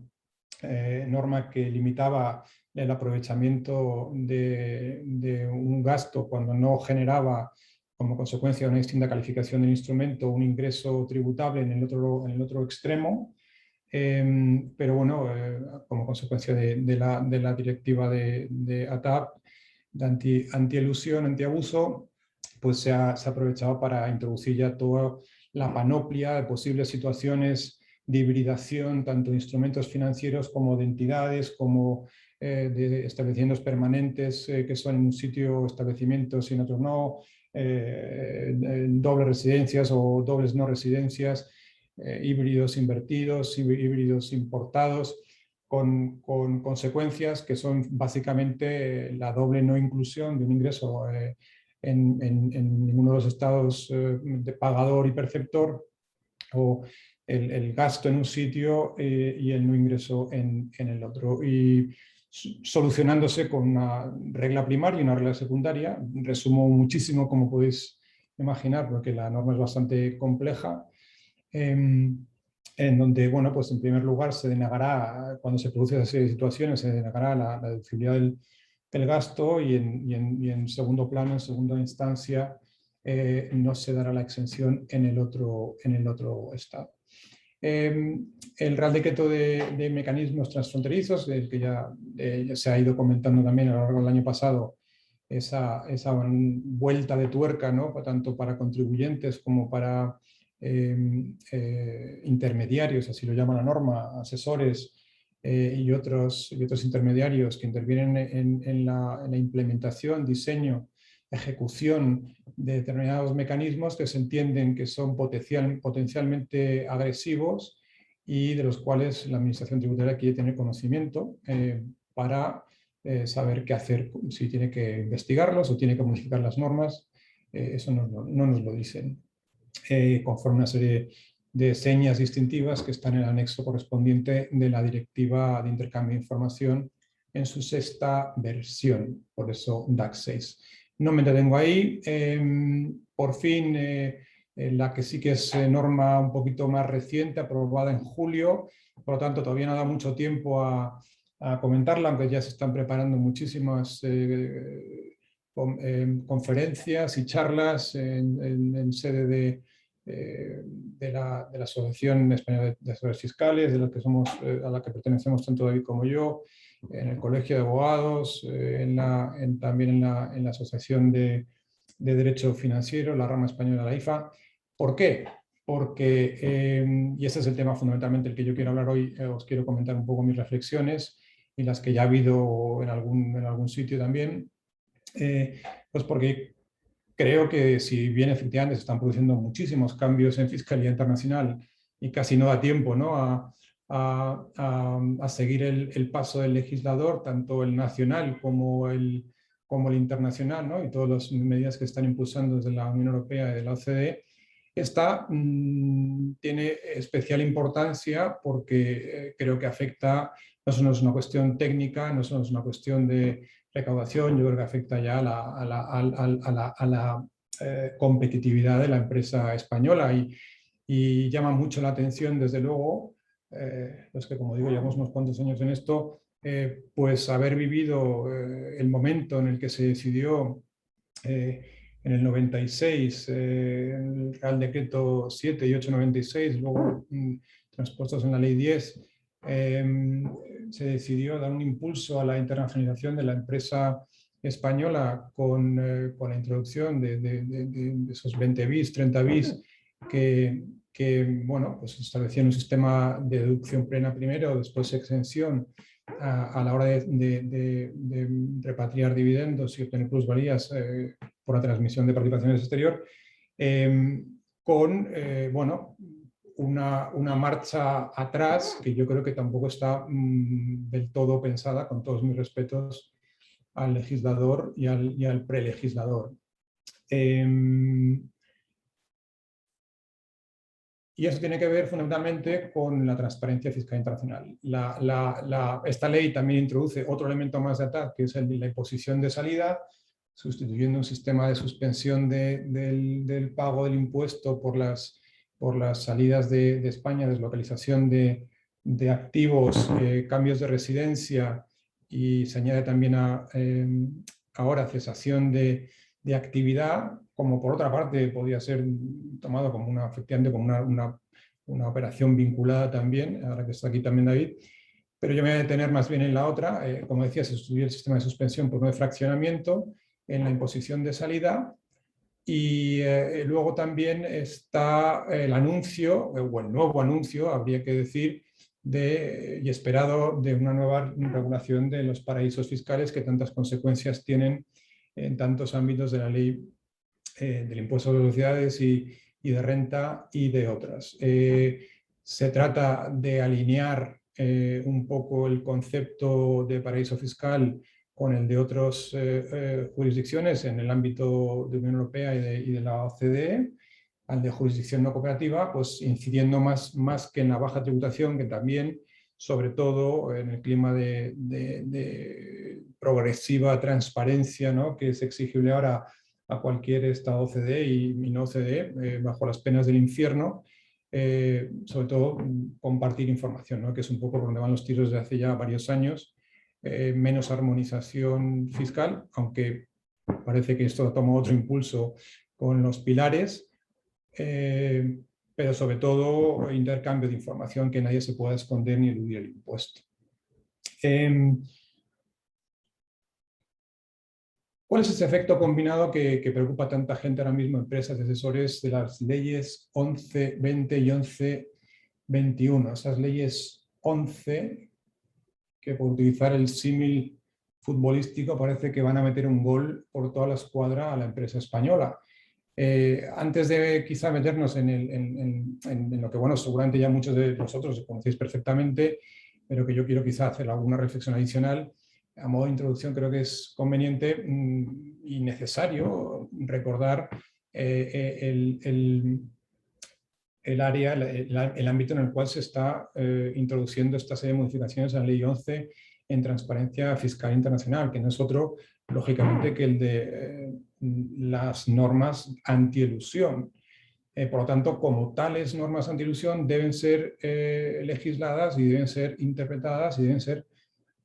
norma que limitaba el aprovechamiento de un gasto cuando no generaba como consecuencia de una distinta calificación del instrumento un ingreso tributable en el otro extremo. Pero bueno, como consecuencia de la directiva de ATAP, de anti-elusión, anti-abuso, pues se ha aprovechado para introducir ya toda la panoplia de posibles situaciones de hibridación, tanto de instrumentos financieros como de entidades, como de establecimientos permanentes que son en un sitio establecimientos y en otro no, dobles residencias o dobles no residencias, híbridos invertidos, híbridos importados. con consecuencias que son básicamente la doble no inclusión de un ingreso en ninguno de los estados de pagador y perceptor, o el gasto en un sitio y el no ingreso en el otro. Y solucionándose con una regla primaria y una regla secundaria. Resumo muchísimo, como podéis imaginar, porque la norma es bastante compleja. En donde, bueno, pues en primer lugar se denegará, cuando se produce esa serie de situaciones, se denegará la deducibilidad del gasto, y en segundo plano, en segunda instancia, no se dará la exención en el otro estado. El Real Decreto de mecanismos transfronterizos, el que ya se ha ido comentando también a lo largo del año pasado, esa vuelta de tuerca, ¿no? Tanto para contribuyentes como para intermediarios, así lo llama la norma, asesores y otros intermediarios que intervienen en la implementación, diseño, ejecución de determinados mecanismos que se entienden que son potencialmente agresivos y de los cuales la Administración Tributaria quiere tener conocimiento para saber qué hacer, si tiene que investigarlos o tiene que modificar las normas. Eso no nos lo dicen. Conforme una serie de señas distintivas que están en el anexo correspondiente de la Directiva de Intercambio de Información en su 6ª versión, por eso DAC 6. No me detengo ahí. Por fin, la que sí que es norma un poquito más reciente, aprobada en julio, por lo tanto todavía no da mucho tiempo a comentarla, aunque ya se están preparando muchísimas conferencias y charlas en sede de la Asociación Española de Asesores Fiscales, de la que a la que pertenecemos tanto David como yo, en el Colegio de Abogados, también en la Asociación de Derecho Financiero, la rama española de la IFA. ¿Por qué? Porque, y ese es el tema fundamentalmente el que yo quiero hablar hoy, os quiero comentar un poco mis reflexiones y las que ya ha habido en algún sitio también, pues porque creo que, si bien efectivamente se están produciendo muchísimos cambios en fiscalía internacional y casi no da tiempo, ¿no?, a seguir el paso del legislador, tanto el nacional como el internacional, ¿no?, y todas las medidas que están impulsando desde la Unión Europea y de la OCDE, esta tiene especial importancia porque creo que afecta, no solo es una cuestión técnica, no solo es una cuestión de recaudación, yo creo que afecta ya a la competitividad de la empresa española, y llama mucho la atención, desde luego, los que, como digo, llevamos unos cuantos años en esto, pues haber vivido el momento en el que se decidió en el 96, el Real Decreto 7 y 896, luego transpuestos en la Ley 10, se decidió dar un impulso a la internacionalización de la empresa española con la introducción de esos 20 bis, 30 bis, que bueno, pues establecían un sistema de deducción plena primero, después exención a la hora de repatriar dividendos y obtener plusvalías por la transmisión de participaciones exterior, con bueno, una marcha atrás que yo creo que tampoco está del todo pensada, con todos mis respetos al legislador y al prelegislador. Y eso tiene que ver fundamentalmente con la transparencia fiscal internacional. Esta ley también introduce otro elemento más de ataque, que es el de la imposición de salida, sustituyendo un sistema de suspensión del pago del impuesto por las salidas de España, deslocalización de activos, cambios de residencia, y se añade también ahora cesación de actividad, como por otra parte podría ser tomado como efectivamente como una operación vinculada también, ahora que está aquí también David. Pero yo me voy a detener más bien en la otra. Como decía, se sustituye el sistema de suspensión por no de fraccionamiento en la imposición de salida, y luego también está el anuncio, o el nuevo anuncio, habría que decir, y esperado, de una nueva regulación de los paraísos fiscales, que tantas consecuencias tienen en tantos ámbitos de la ley del impuesto de sociedades y de renta y de otras. Se trata de alinear un poco el concepto de paraíso fiscal con el de otras jurisdicciones en el ámbito de la Unión Europea y de la OCDE, al de jurisdicción no cooperativa, pues incidiendo más que en la baja tributación, que también, sobre todo en el clima de progresiva transparencia, ¿no?, que es exigible ahora a cualquier Estado OCDE y no OCDE, bajo las penas del infierno, sobre todo compartir información, ¿no?, que es un poco por donde van los tiros desde hace ya varios años. Menos armonización fiscal, aunque parece que esto toma otro impulso con los pilares, pero sobre todo intercambio de información, que nadie se pueda esconder ni eludir el impuesto. ¿Cuál es ese efecto combinado que preocupa a tanta gente ahora mismo, empresas y asesores, de las leyes 11.20 y 11.21? Esas leyes 11, que por utilizar el símil futbolístico parece que van a meter un gol por toda la escuadra a la empresa española. Antes de quizá meternos en lo que, bueno, seguramente ya muchos de vosotros conocéis perfectamente, pero que yo quiero quizá hacer alguna reflexión adicional, a modo de introducción creo que es conveniente y necesario recordar el área, el ámbito en el cual se está introduciendo esta serie de modificaciones a la Ley 11 en transparencia fiscal internacional, que no es otro, lógicamente, que el de las normas antielusión. Por lo tanto, como tales normas antielusión deben ser legisladas y deben ser interpretadas y deben ser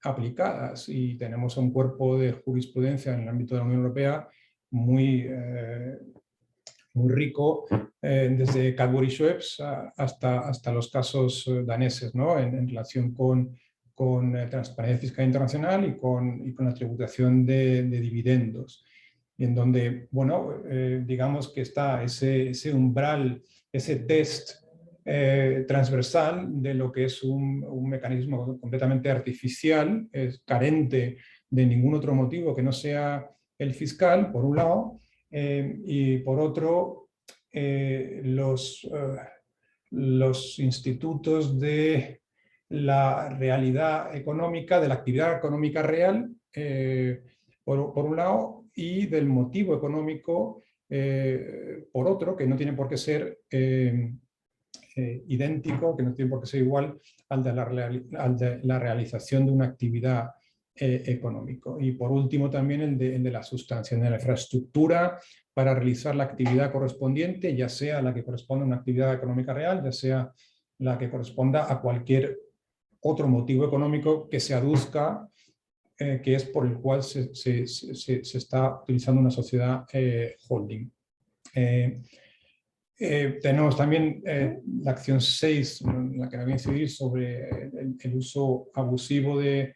aplicadas. Y tenemos un cuerpo de jurisprudencia en el ámbito de la Unión Europea muy rico, desde Cadbury-Schweppes hasta los casos daneses, ¿no?, en relación con transparencia fiscal internacional y con la tributación de dividendos. Y en donde, bueno, digamos que está ese umbral, ese test transversal de lo que es un mecanismo completamente artificial, carente de ningún otro motivo que no sea el fiscal, por un lado, y por otro, los institutos de la realidad económica, de la actividad económica real, por un lado, y del motivo económico, por otro, que no tiene por qué ser idéntico, que no tiene por qué ser igual al de la realización de una actividad económico. Y por último también el de la sustancia, de la infraestructura para realizar la actividad correspondiente, ya sea la que corresponda a una actividad económica real, ya sea la que corresponda a cualquier otro motivo económico que se aduzca, que es por el cual se está utilizando una sociedad holding. Tenemos también la acción 6, en la que me voy a incidir, sobre el uso abusivo de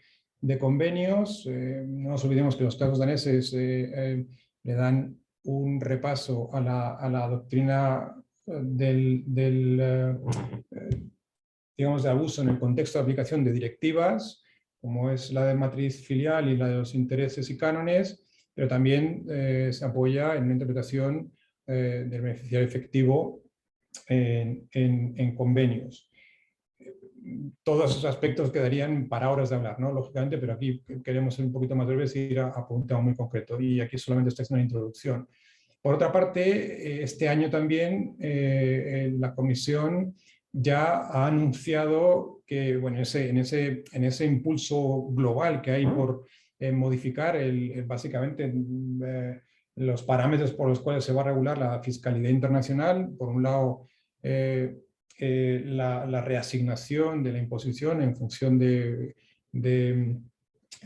convenios. No nos olvidemos que los casos daneses le dan un repaso a la doctrina digamos, de abuso en el contexto de aplicación de directivas, como es la de matriz filial y la de los intereses y cánones, pero también se apoya en una interpretación del beneficiario efectivo en convenios. Todos esos aspectos quedarían para horas de hablar, ¿no?, lógicamente, pero aquí queremos ser un poquito más breves y ir a un tema muy concreto. Y aquí solamente esta es una introducción. Por otra parte, este año también la Comisión ya ha anunciado que, bueno, en ese impulso global que hay por modificar básicamente los parámetros por los cuales se va a regular la fiscalidad internacional, por un lado, la reasignación de la imposición en función de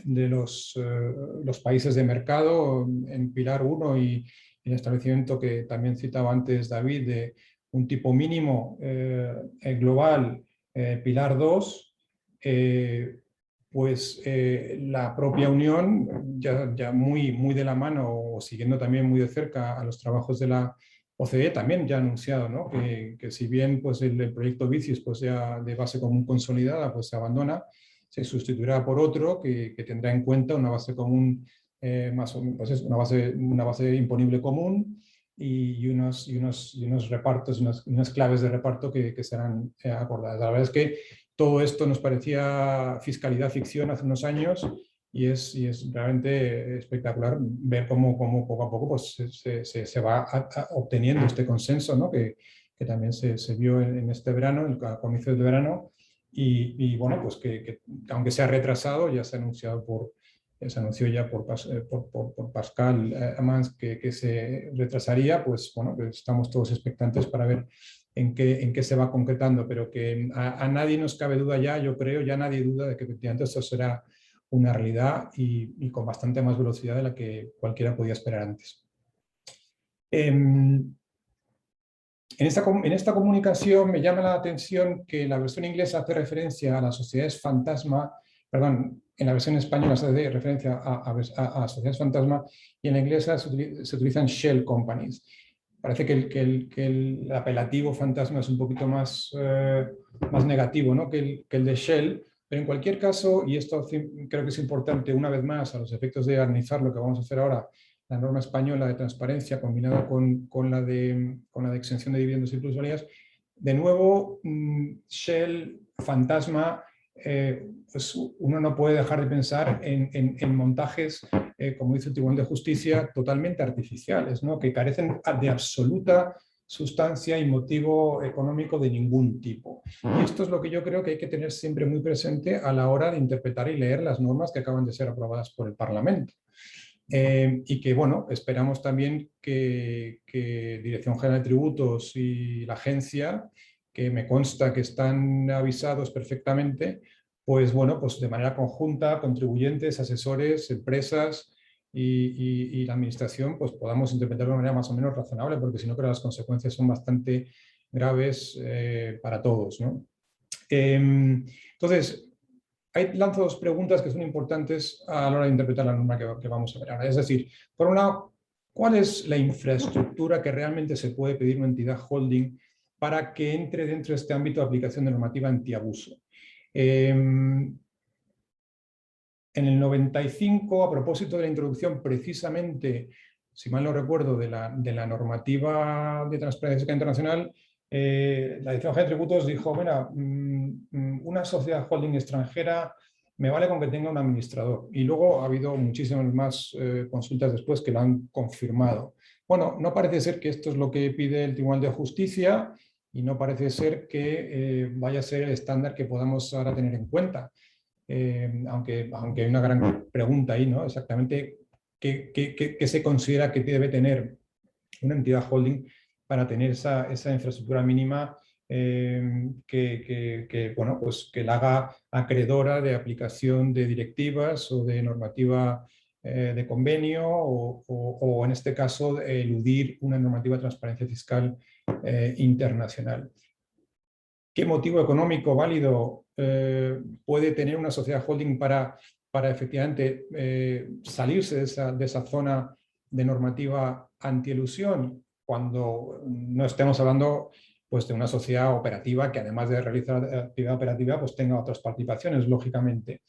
los países de mercado en Pilar 1 y el establecimiento que también citaba antes David de un tipo mínimo global, Pilar 2, pues la propia Unión, ya muy de la mano o siguiendo también muy de cerca a los trabajos de la OCDE, también ya ha anunciado, ¿no?, que si bien pues, el proyecto BICIS pues, ya de base común consolidada pues, se abandona, se sustituirá por otro que tendrá en cuenta una base común, más o menos, pues una base imponible común y unos repartos, unas claves de reparto que serán acordadas. La verdad es que todo esto nos parecía fiscalidad ficción hace unos años y es realmente espectacular ver cómo poco a poco pues, se va obteniendo este consenso, ¿no? que también se vio en este verano, a comienzos de verano, y bueno, pues que aunque se ha retrasado, ya se ha anunciado se anunció ya por Pascal Amans que se retrasaría, pues bueno, pues estamos todos expectantes para ver en qué se va concretando, pero que a nadie nos cabe duda ya, yo creo, ya nadie duda de que efectivamente esto será una realidad y con bastante más velocidad de la que cualquiera podía esperar antes. En esta comunicación me llama la atención que la versión inglesa hace referencia a las sociedades fantasma, perdón, en la versión española se hace referencia a sociedades fantasma y en la inglesa se utilizan shell companies. Parece que el apelativo fantasma es un poquito más negativo, ¿no? que el de shell, pero en cualquier caso, y esto creo que es importante una vez más a los efectos de analizar lo que vamos a hacer ahora, la norma española de transparencia combinada con la de exención de dividendos y plusvalías, de nuevo, shell, fantasma, pues uno no puede dejar de pensar en montajes, como dice el Tribunal de Justicia, totalmente artificiales, ¿no? que carecen de absoluta sustancia y motivo económico de ningún tipo. Y esto es lo que yo creo que hay que tener siempre muy presente a la hora de interpretar y leer las normas que acaban de ser aprobadas por el Parlamento. Y que, bueno, esperamos también que Dirección General de Tributos y la agencia, que me consta que están avisados perfectamente, pues bueno, pues de manera conjunta, contribuyentes, asesores, empresas y la administración, pues podamos interpretarlo de manera más o menos razonable, porque si no creo que las consecuencias son bastante graves para todos, ¿no? Entonces, lanzo dos preguntas que son importantes a la hora de interpretar la norma que vamos a ver ahora. Es decir, por un lado, ¿cuál es la infraestructura que realmente se puede pedir una entidad holding para que entre dentro de este ámbito de aplicación de normativa antiabuso? En el 95, a propósito de la introducción precisamente, si mal no recuerdo, de la normativa de transparencia internacional, la Dirección General de Tributos dijo, mira, una sociedad holding extranjera me vale con que tenga un administrador. Y luego ha habido muchísimas más consultas después que lo han confirmado. Bueno, no parece ser que esto es lo que pide el Tribunal de Justicia y no parece ser que vaya a ser el estándar que podamos ahora tener en cuenta. Aunque hay una gran pregunta ahí, ¿no? Exactamente qué se considera que debe tener una entidad holding para tener esa infraestructura mínima bueno, pues que la haga acreedora de aplicación de directivas o de normativa de convenio o en este caso eludir una normativa de transparencia fiscal internacional. ¿Qué motivo económico válido puede tener una sociedad holding para efectivamente salirse de esa zona de normativa antielusión cuando no estemos hablando pues, de una sociedad operativa que además de realizar actividad operativa pues tenga otras participaciones, lógicamente?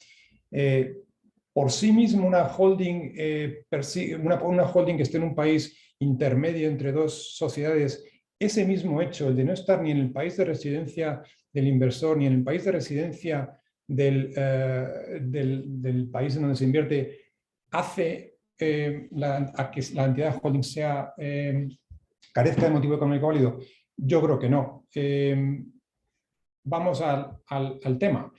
Por sí mismo una holding, una holding que esté en un país intermedio entre dos sociedades, ese mismo hecho, el de no estar ni en el país de residencia del inversor, ni en el país de residencia del país en donde se invierte, hace a que la entidad holding carezca de motivo económico válido. Yo creo que no. Vamos al tema.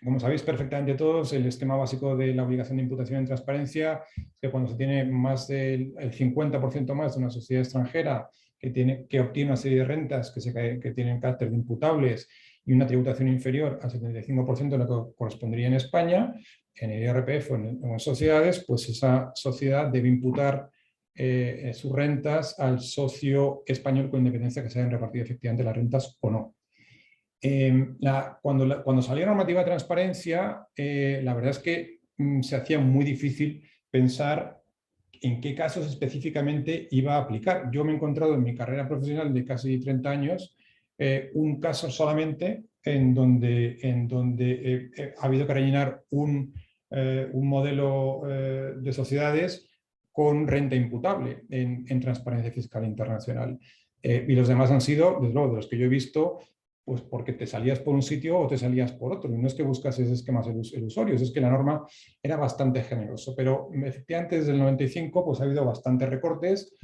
Como sabéis perfectamente todos, el esquema básico de la obligación de imputación en transparencia es que cuando se tiene más del 50% más de una sociedad extranjera que obtiene una serie de rentas que tienen carácter de imputables y una tributación inferior al 75% de lo que correspondería en España, en el IRPF o en sociedades, pues esa sociedad debe imputar sus rentas al socio español con independencia que se hayan repartido efectivamente las rentas o no. Cuando salió la normativa de transparencia, la verdad es que se hacía muy difícil pensar en qué casos específicamente iba a aplicar. Yo me he encontrado en mi carrera profesional de casi 30 años un caso solamente en donde ha habido que rellenar un modelo de sociedades con renta imputable en transparencia fiscal internacional. Y los demás han sido, desde luego, de los que yo he visto, pues porque te salías por un sitio o te salías por otro. Y no es que buscases esquemas ilusorios, es que la norma era bastante generosa. Pero efectivamente desde el 95 pues, ha habido bastantes recortes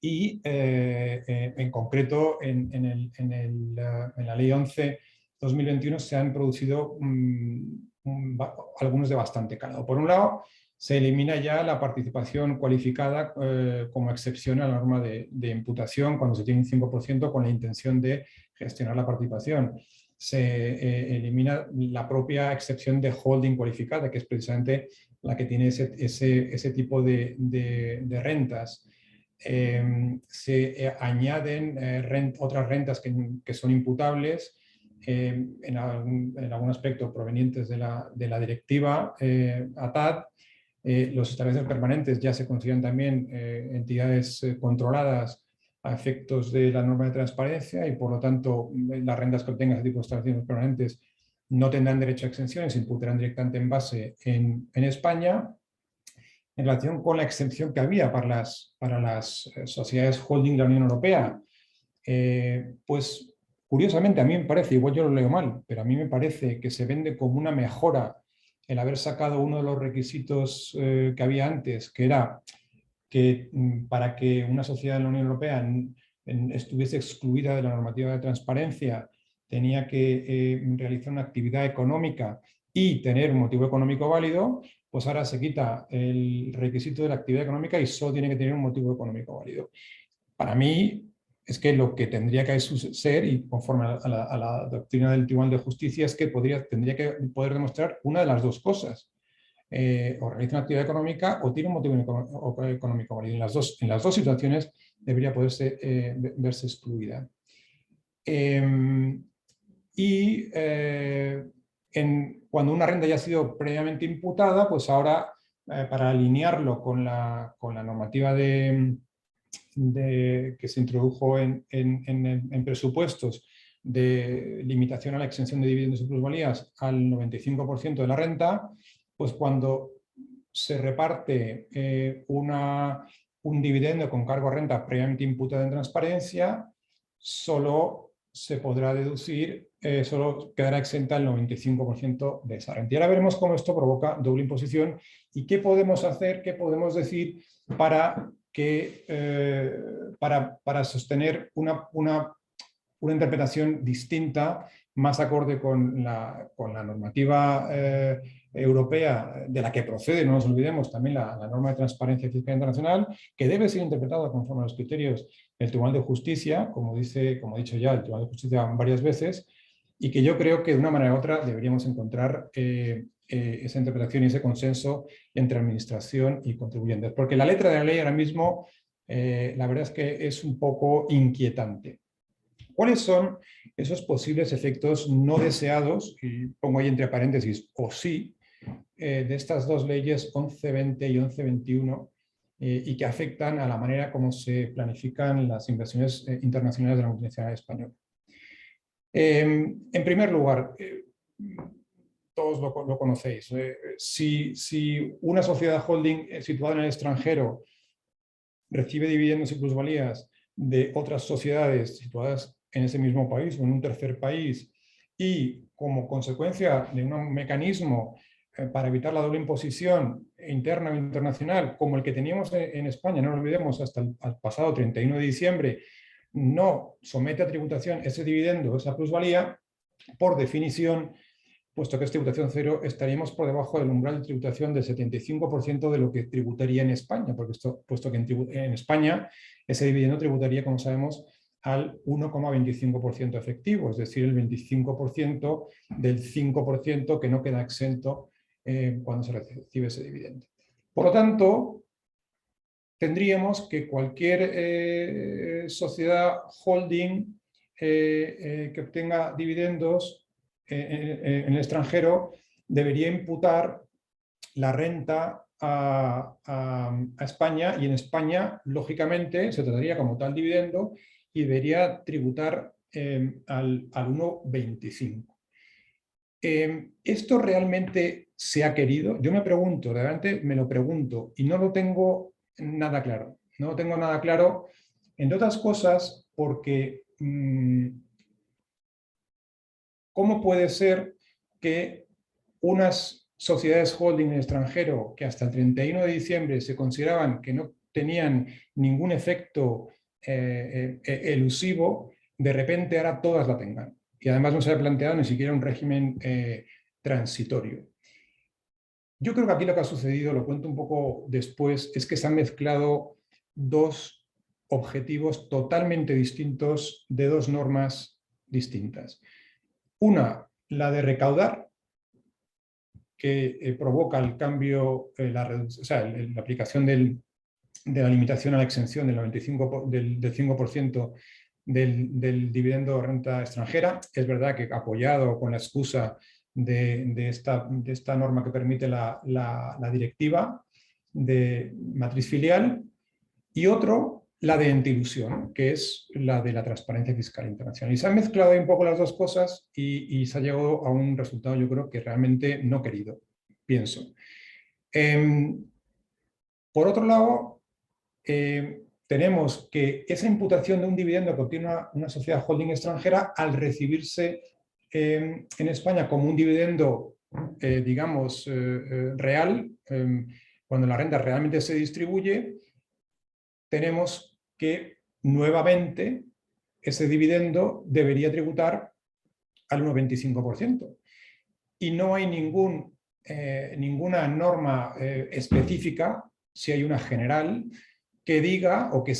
y en concreto en la Ley 11/2021 se han producido algunos de bastante calado. Por un lado, se elimina ya la participación cualificada como excepción a la norma de imputación cuando se tiene un 5% con la intención de gestionar la participación. Se elimina la propia excepción de holding cualificada, que es precisamente la que tiene ese tipo de rentas. Se añaden otras rentas que son imputables en algún aspecto provenientes de la directiva ATAD. Los establecimientos permanentes ya se consideran también entidades controladas a efectos de la norma de transparencia y por lo tanto las rentas que obtengan ese tipo de establecimientos permanentes no tendrán derecho a exenciones, se imputarán directamente en base en España. En relación con la exención que había para las sociedades holding de la Unión Europea, pues curiosamente a mí me parece, igual yo lo leo mal, pero a mí me parece que se vende como una mejora el haber sacado uno de los requisitos que había antes, que era que para que una sociedad de la Unión Europea estuviese excluida de la normativa de transparencia, tenía que realizar una actividad económica y tener un motivo económico válido, pues ahora se quita el requisito de la actividad económica y solo tiene que tener un motivo económico válido. Para mí, es que lo que tendría que ser, y conforme a la doctrina del Tribunal de Justicia, es que tendría que poder demostrar una de las dos cosas. O realiza una actividad económica o tiene un motivo económico válido. En las dos situaciones debería poderse verse excluida. Cuando una renta ya ha sido previamente imputada, pues ahora para alinearlo con la normativa que se introdujo en presupuestos de limitación a la exención de dividendos y plusvalías al 95% de la renta, pues cuando se reparte un dividendo con cargo a renta previamente imputado en transparencia, solo se podrá deducir, solo quedará exenta el 95% de esa renta. Y ahora veremos cómo esto provoca doble imposición y qué podemos hacer, qué podemos decir para sostener una interpretación distinta, más acorde con la normativa europea, de la que procede, no nos olvidemos, también la norma de transparencia fiscal internacional, que debe ser interpretada conforme a los criterios del Tribunal de Justicia, como ha dicho ya el Tribunal de Justicia varias veces, y que yo creo que de una manera u otra deberíamos encontrar esa interpretación y ese consenso entre administración y contribuyentes. Porque la letra de la ley ahora mismo, la verdad es que es un poco inquietante. ¿Cuáles son esos posibles efectos no deseados, y pongo ahí entre paréntesis, o sí, de estas dos leyes 1120 y 1121, y que afectan a la manera como se planifican las inversiones internacionales de la multinacional española? En primer lugar, todos lo conocéis, si una sociedad holding situada en el extranjero recibe dividendos y plusvalías de otras sociedades situadas en ese mismo país o en un tercer país y como consecuencia de un mecanismo para evitar la doble imposición interna o internacional como el que teníamos en España, no lo olvidemos, hasta el pasado 31 de diciembre, no somete a tributación ese dividendo, esa plusvalía, por definición, puesto que es tributación cero, estaríamos por debajo del umbral de tributación del 75% de lo que tributaría en España, puesto que en España ese dividendo tributaría, como sabemos, al 1,25% efectivo, es decir, el 25% del 5% que no queda exento cuando se recibe ese dividendo. Por lo tanto, tendríamos que cualquier sociedad holding que obtenga dividendos en el extranjero debería imputar la renta a España, y en España, lógicamente, se trataría como tal dividendo y debería tributar al 1,25. ¿Esto realmente se ha querido? Yo me pregunto, realmente me lo pregunto y no lo tengo nada claro. No lo tengo nada claro, entre otras cosas, porque ¿cómo puede ser que unas sociedades holding en el extranjero que hasta el 31 de diciembre se consideraban que no tenían ningún efecto elusivo, de repente ahora todas la tengan? Y además no se ha planteado ni siquiera un régimen transitorio. Yo creo que aquí lo que ha sucedido, lo cuento un poco después, es que se han mezclado dos objetivos totalmente distintos de dos normas distintas. Una, la de recaudar, que provoca el cambio, la aplicación de la limitación a la exención del 5% del dividendo de renta extranjera. Es verdad que apoyado con la excusa de esta norma que permite la directiva de matriz filial, y otro, la de antiilusión, que es la de la transparencia fiscal internacional. Y se han mezclado un poco las dos cosas y se ha llegado a un resultado, yo creo, que realmente no querido, pienso. Por otro lado, tenemos que esa imputación de un dividendo que obtiene una sociedad holding extranjera, al recibirse en España como un dividendo, digamos, real, cuando la renta realmente se distribuye, tenemos que nuevamente ese dividendo debería tributar al 1,25%. Y no hay ninguna norma específica, si hay una general, que diga o que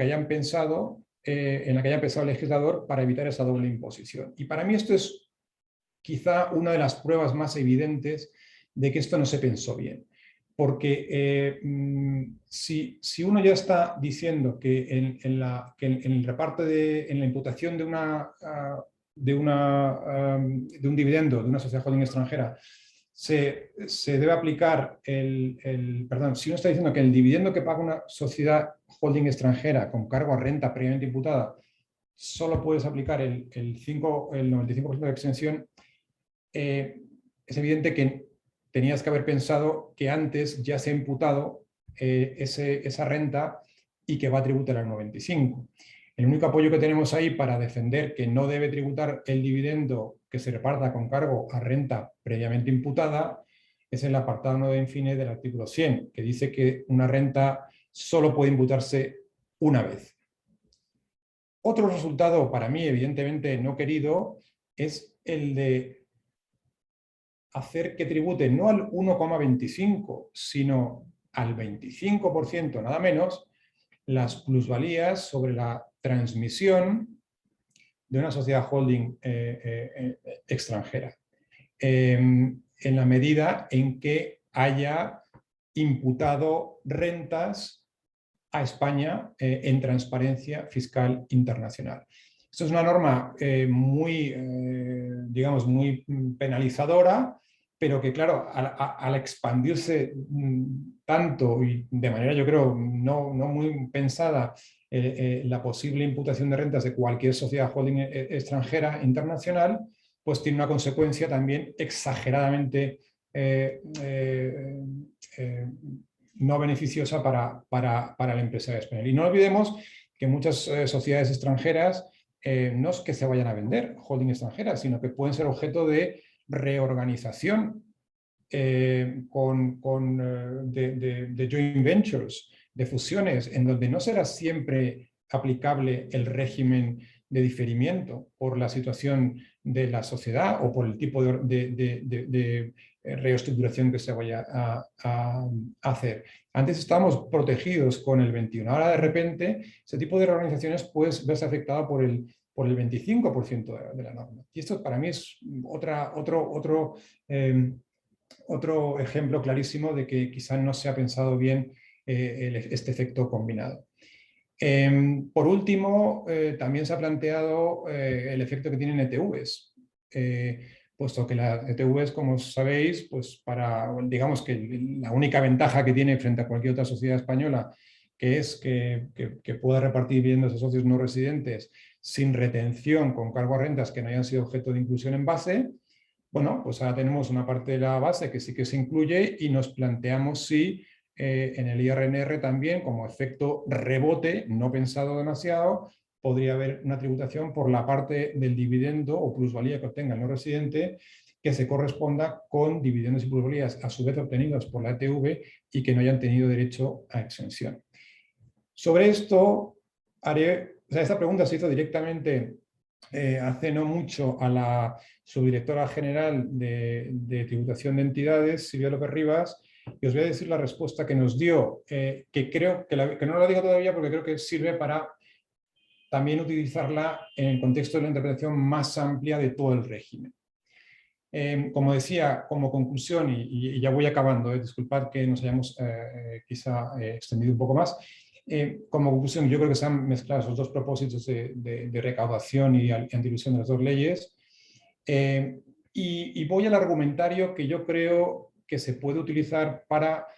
hayan pensado, en la que haya pensado el legislador para evitar esa doble imposición. Y para mí esto es quizá una de las pruebas más evidentes de que esto no se pensó bien. Porque si uno ya está diciendo que en el reparto, en la imputación de un dividendo de una sociedad holding extranjera se debe aplicar perdón, si uno está diciendo que el dividendo que paga una sociedad holding extranjera con cargo a renta previamente imputada solo puedes aplicar el 95% de exención, es evidente que tenías que haber pensado que antes ya se ha imputado esa renta y que va a tributar al 95%. El único apoyo que tenemos ahí para defender que no debe tributar el dividendo que se reparta con cargo a renta previamente imputada es el apartado 9 in fine del artículo 100, que dice que una renta solo puede imputarse una vez. Otro resultado, para mí, evidentemente no querido, es el de hacer que tribute no al 1,25, sino al 25%, nada menos, las plusvalías sobre la transmisión de una sociedad holding extranjera, en la medida en que haya imputado rentas a España en transparencia fiscal internacional. Esto es una norma digamos, muy penalizadora, pero que, claro, al expandirse tanto y de manera, yo creo, no muy pensada, la posible imputación de rentas de cualquier sociedad holding extranjera internacional, pues tiene una consecuencia también exageradamente no beneficiosa para el empresario español. Y no olvidemos que muchas sociedades extranjeras no es que se vayan a vender, holding extranjeras, sino que pueden ser objeto de reorganización de joint ventures, de fusiones, en donde no será siempre aplicable el régimen de diferimiento por la situación de la sociedad o por el tipo de reestructuración que se vaya a hacer. Antes estábamos protegidos con el 21, ahora de repente ese tipo de reorganizaciones puede verse afectada por el 25% de la norma. Y esto para mí es otro ejemplo clarísimo de que quizás no se ha pensado bien este efecto combinado. Por último, también se ha planteado el efecto que tienen ETVs, puesto que las ETVs, como sabéis, pues digamos que la única ventaja que tiene frente a cualquier otra sociedad española, que es que pueda repartir dividendos a socios no residentes sin retención con cargo a rentas que no hayan sido objeto de inclusión en base. Bueno, pues ahora tenemos una parte de la base que sí que se incluye y nos planteamos si en el IRNR también, como efecto rebote, no pensado demasiado, podría haber una tributación por la parte del dividendo o plusvalía que obtenga el no residente que se corresponda con dividendos y plusvalías a su vez obtenidos por la ETV y que no hayan tenido derecho a exención. Sobre esto, esta pregunta se hizo directamente hace no mucho a la subdirectora general de tributación de entidades, Silvia López Rivas, y os voy a decir la respuesta que nos dio, que creo que no la digo todavía porque creo que sirve para también utilizarla en el contexto de la interpretación más amplia de todo el régimen. Como decía, como conclusión, y ya voy acabando, disculpad que nos hayamos quizá extendido un poco más, como conclusión, yo creo que se han mezclado esos dos propósitos de recaudación y antiilusión de las dos leyes. Y voy al argumentario que yo creo que se puede utilizar para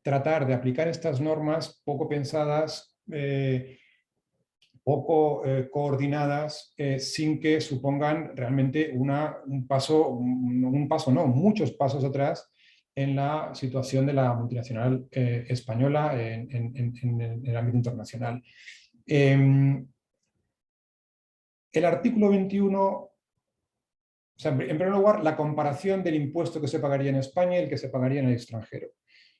tratar de aplicar estas normas poco pensadas, poco coordinadas, sin que supongan realmente muchos pasos atrás en la situación de la multinacional española en el ámbito internacional. El artículo 21, o sea, en primer lugar, la comparación del impuesto que se pagaría en España y el que se pagaría en el extranjero,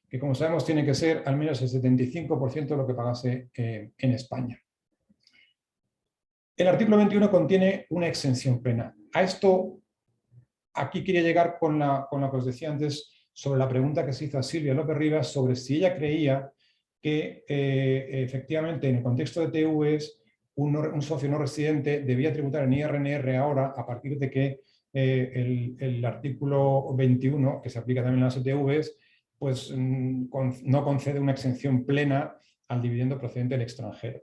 que como sabemos tiene que ser al menos el 75% de lo que pagase en España. El artículo 21 contiene una exención plena. A esto, aquí quería llegar con lo que os decía antes sobre la pregunta que se hizo a Silvia López Rivas sobre si ella creía que efectivamente en el contexto de TVs un socio no residente debía tributar en IRNR ahora a partir de que el artículo 21, que se aplica también a las ETVs, pues no concede una exención plena al dividendo procedente del extranjero.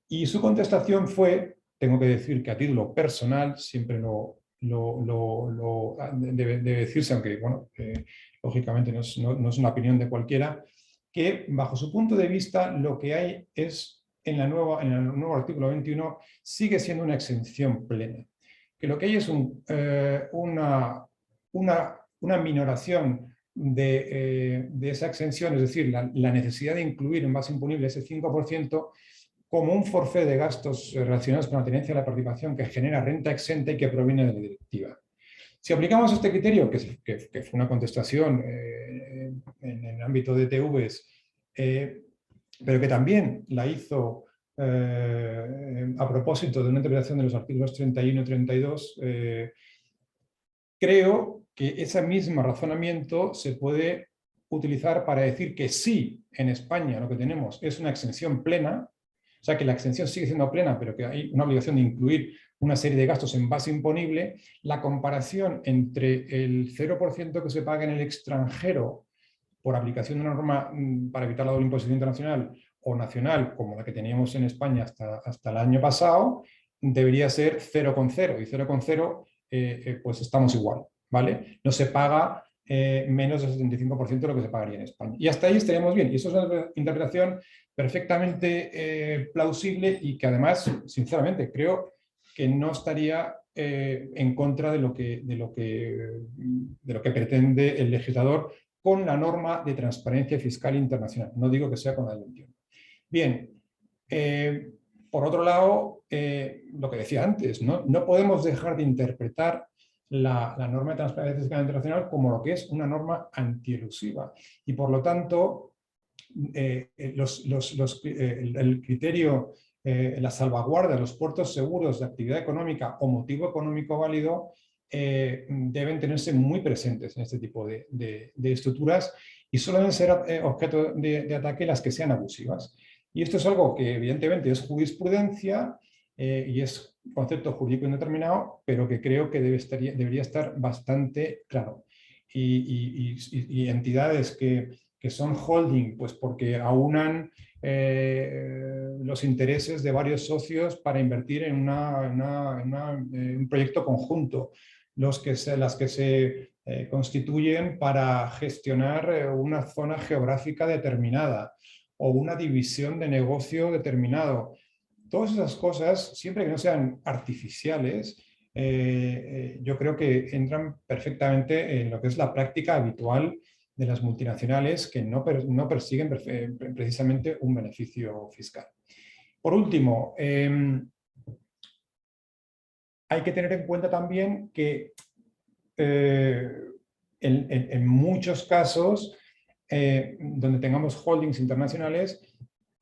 Y su contestación fue, tengo que decir que a título personal, siempre debe decirse, aunque bueno, lógicamente no es una opinión de cualquiera, que bajo su punto de vista lo que hay es, en el nuevo artículo 21, sigue siendo una exención plena. Que lo que hay es una minoración de esa exención, es decir, la necesidad de incluir en base imponible ese 5%, como un forfait de gastos relacionados con la tenencia de la participación que genera renta exenta y que proviene de la directiva. Si aplicamos este criterio, que fue una contestación en el ámbito de TVs, pero que también la hizo a propósito de una interpretación de los artículos 31 y 32, creo que ese mismo razonamiento se puede utilizar para decir que sí, en España lo que tenemos es una exención plena, o sea que la exención sigue siendo plena, pero que hay una obligación de incluir una serie de gastos en base imponible. La comparación entre el 0% que se paga en el extranjero por aplicación de una norma para evitar la doble imposición internacional o nacional, como la que teníamos en España hasta el año pasado, debería ser 0,0. Y 0,0 pues estamos igual, ¿vale? No se paga menos del 75% de lo que se pagaría en España. Y hasta ahí estaríamos bien. Y eso es una interpretación perfectamente plausible y que además, sinceramente, creo que no estaría en contra de lo que pretende el legislador con la norma de transparencia fiscal internacional. No digo que sea con la del 21. Bien, por otro lado, lo que decía antes, no podemos dejar de interpretar la norma de transparencia fiscal internacional como lo que es una norma antielusiva. Y por lo tanto, el criterio, la salvaguarda, los puertos seguros de actividad económica o motivo económico válido deben tenerse muy presentes en este tipo de estructuras y solo deben ser objeto de ataque las que sean abusivas. Y esto es algo que evidentemente es jurisprudencia y es concepto jurídico indeterminado, pero que creo que debería estar bastante claro. Y entidades que son holding, pues porque aunan los intereses de varios socios para invertir en un proyecto conjunto, las que se constituyen para gestionar una zona geográfica determinada o una división de negocio determinado. Todas esas cosas, siempre que no sean artificiales, yo creo que entran perfectamente en lo que es la práctica habitual de las multinacionales que no persiguen precisamente un beneficio fiscal. Por último, hay que tener en cuenta también que en muchos casos donde tengamos holdings internacionales,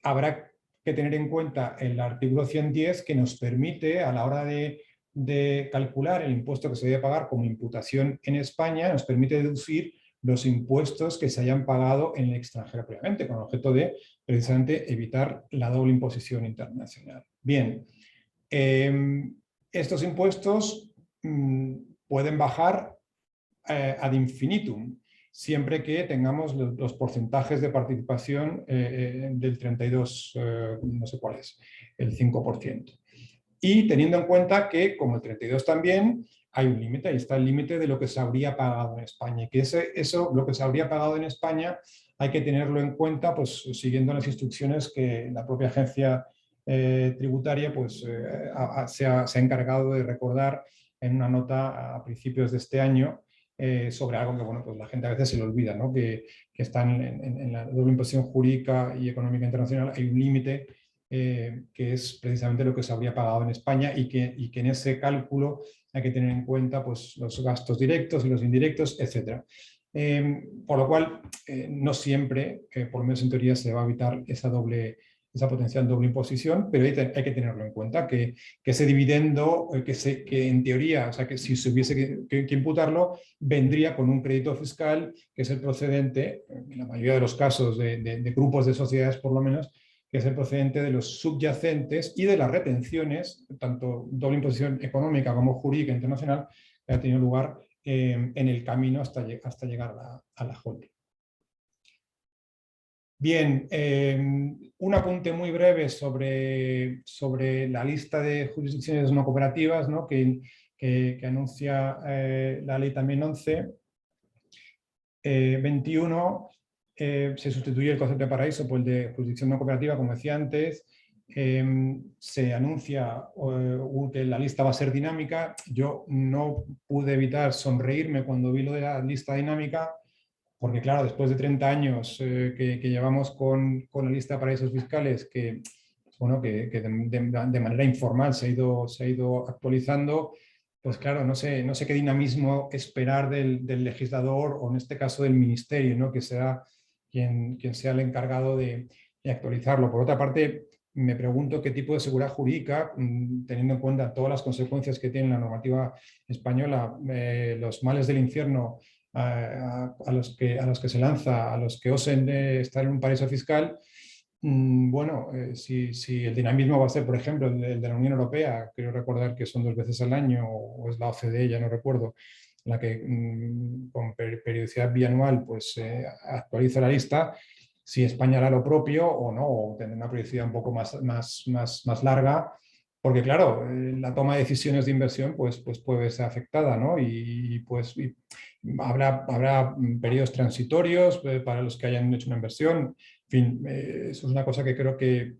habrá que tener en cuenta el artículo 110 que nos permite, a la hora de calcular el impuesto que se debe pagar como imputación en España, nos permite deducir los impuestos que se hayan pagado en el extranjero previamente, con el objeto de precisamente evitar la doble imposición internacional. Bien, estos impuestos pueden bajar ad infinitum, siempre que tengamos los porcentajes de participación del 32, no sé cuál es, el 5%. Y teniendo en cuenta que, como el 32 también, hay un límite, ahí está el límite de lo que se habría pagado en España. Y que eso, lo que se habría pagado en España, hay que tenerlo en cuenta, pues siguiendo las instrucciones que la propia agencia tributaria pues, se ha encargado de recordar en una nota a principios de este año, sobre algo que bueno, pues la gente a veces se le olvida, ¿no? Que están en la doble imposición jurídica y económica internacional, hay un límite que es precisamente lo que se habría pagado en España y que en ese cálculo hay que tener en cuenta pues, los gastos directos y los indirectos, etc. Por lo cual, no siempre, por lo menos en teoría, se va a evitar esa potencial doble imposición, pero hay que tenerlo en cuenta, que ese dividendo, que en teoría, o sea, que si se hubiese que imputarlo, vendría con un crédito fiscal, que es el procedente, en la mayoría de los casos de grupos de sociedades por lo menos, que es el procedente de los subyacentes y de las retenciones, tanto doble imposición económica como jurídica internacional, que ha tenido lugar en el camino hasta llegar a la holding. Bien, un apunte muy breve sobre la lista de jurisdicciones no cooperativas, ¿no? que anuncia la ley también 11.21. Se sustituye el concepto de paraíso por el de jurisdicción no cooperativa, como decía antes. Se anuncia que la lista va a ser dinámica. Yo no pude evitar sonreírme cuando vi lo de la lista dinámica, porque claro, después de 30 años que llevamos con la lista de paraísos fiscales, que, bueno, que de manera informal se ha ido actualizando, pues claro, no sé qué dinamismo esperar del legislador o en este caso del ministerio, ¿no? Que será quien sea el encargado de actualizarlo. Por otra parte, me pregunto qué tipo de seguridad jurídica, teniendo en cuenta todas las consecuencias que tiene la normativa española, los males del infierno a los que se lanza, a los que osen estar en un paraíso fiscal. Bueno, si el dinamismo va a ser, por ejemplo, el de la Unión Europea, quiero recordar que son 2 veces al año, o es la OCDE, ya no recuerdo, la que con periodicidad bianual pues, actualiza la lista, si España hará lo propio o no, o tendrá una periodicidad un poco más larga, porque claro, la toma de decisiones de inversión pues puede verse afectada, ¿no? Habrá periodos transitorios para los que hayan hecho una inversión. En fin, eso es una cosa que creo que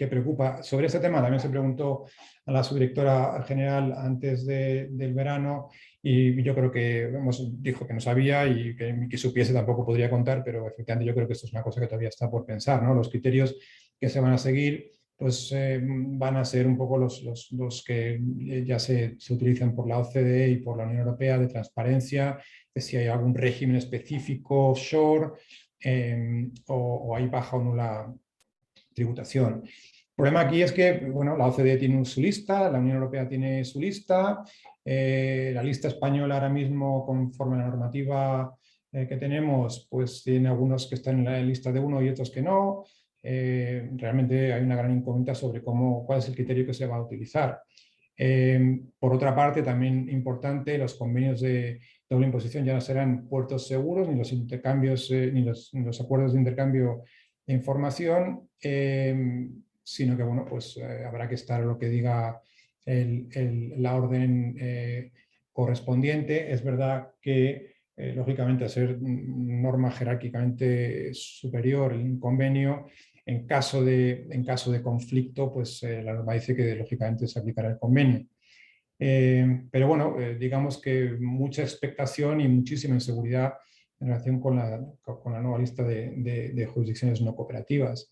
preocupa. Sobre este tema también se preguntó a la subdirectora general antes del verano y yo creo que dijo que no sabía y que supiese tampoco podría contar, pero efectivamente yo creo que esto es una cosa que todavía está por pensar, ¿no? Los criterios que se van a seguir pues van a ser un poco los que ya se utilizan por la OCDE y por la Unión Europea de transparencia, de si hay algún régimen específico offshore o hay baja o nula tributación. El problema aquí es que bueno, la OCDE tiene su lista, la Unión Europea tiene su lista, la lista española ahora mismo, conforme a la normativa que tenemos, pues tiene algunos que están en la lista de uno y otros que no. Realmente hay una gran incógnita sobre cuál es el criterio que se va a utilizar. Por otra parte, también importante, los convenios de doble imposición ya no serán puertos seguros, ni los intercambios, ni los acuerdos de intercambio de información, sino que bueno, pues, habrá que estar a lo que diga la orden correspondiente. Es verdad que, lógicamente, al ser norma jerárquicamente superior el convenio, en caso de conflicto, pues la norma dice que lógicamente se aplicará el convenio. Pero bueno, digamos que mucha expectación y muchísima inseguridad en relación con la nueva lista de jurisdicciones no cooperativas.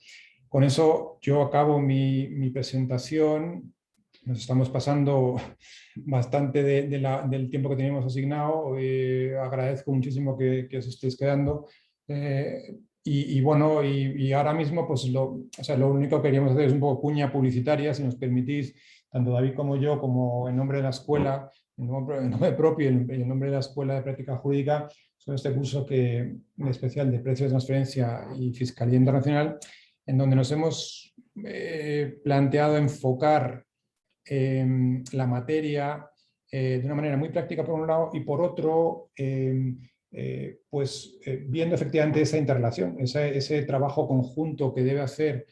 Con eso yo acabo mi presentación nos estamos pasando bastante del tiempo que teníamos asignado. Agradezco muchísimo que os estéis quedando. Bueno, y ahora mismo, pues o sea, lo único que queríamos hacer es un poco cuña publicitaria, si nos permitís, tanto David como yo, como en nombre de la escuela, en nombre propio y en nombre de la Escuela de Práctica Jurídica, sobre este curso especial de Precios de Transferencia y Fiscalía Internacional, en donde nos hemos planteado enfocar la materia de una manera muy práctica por un lado y por otro, viendo efectivamente esa interrelación, ese trabajo conjunto que debe hacer,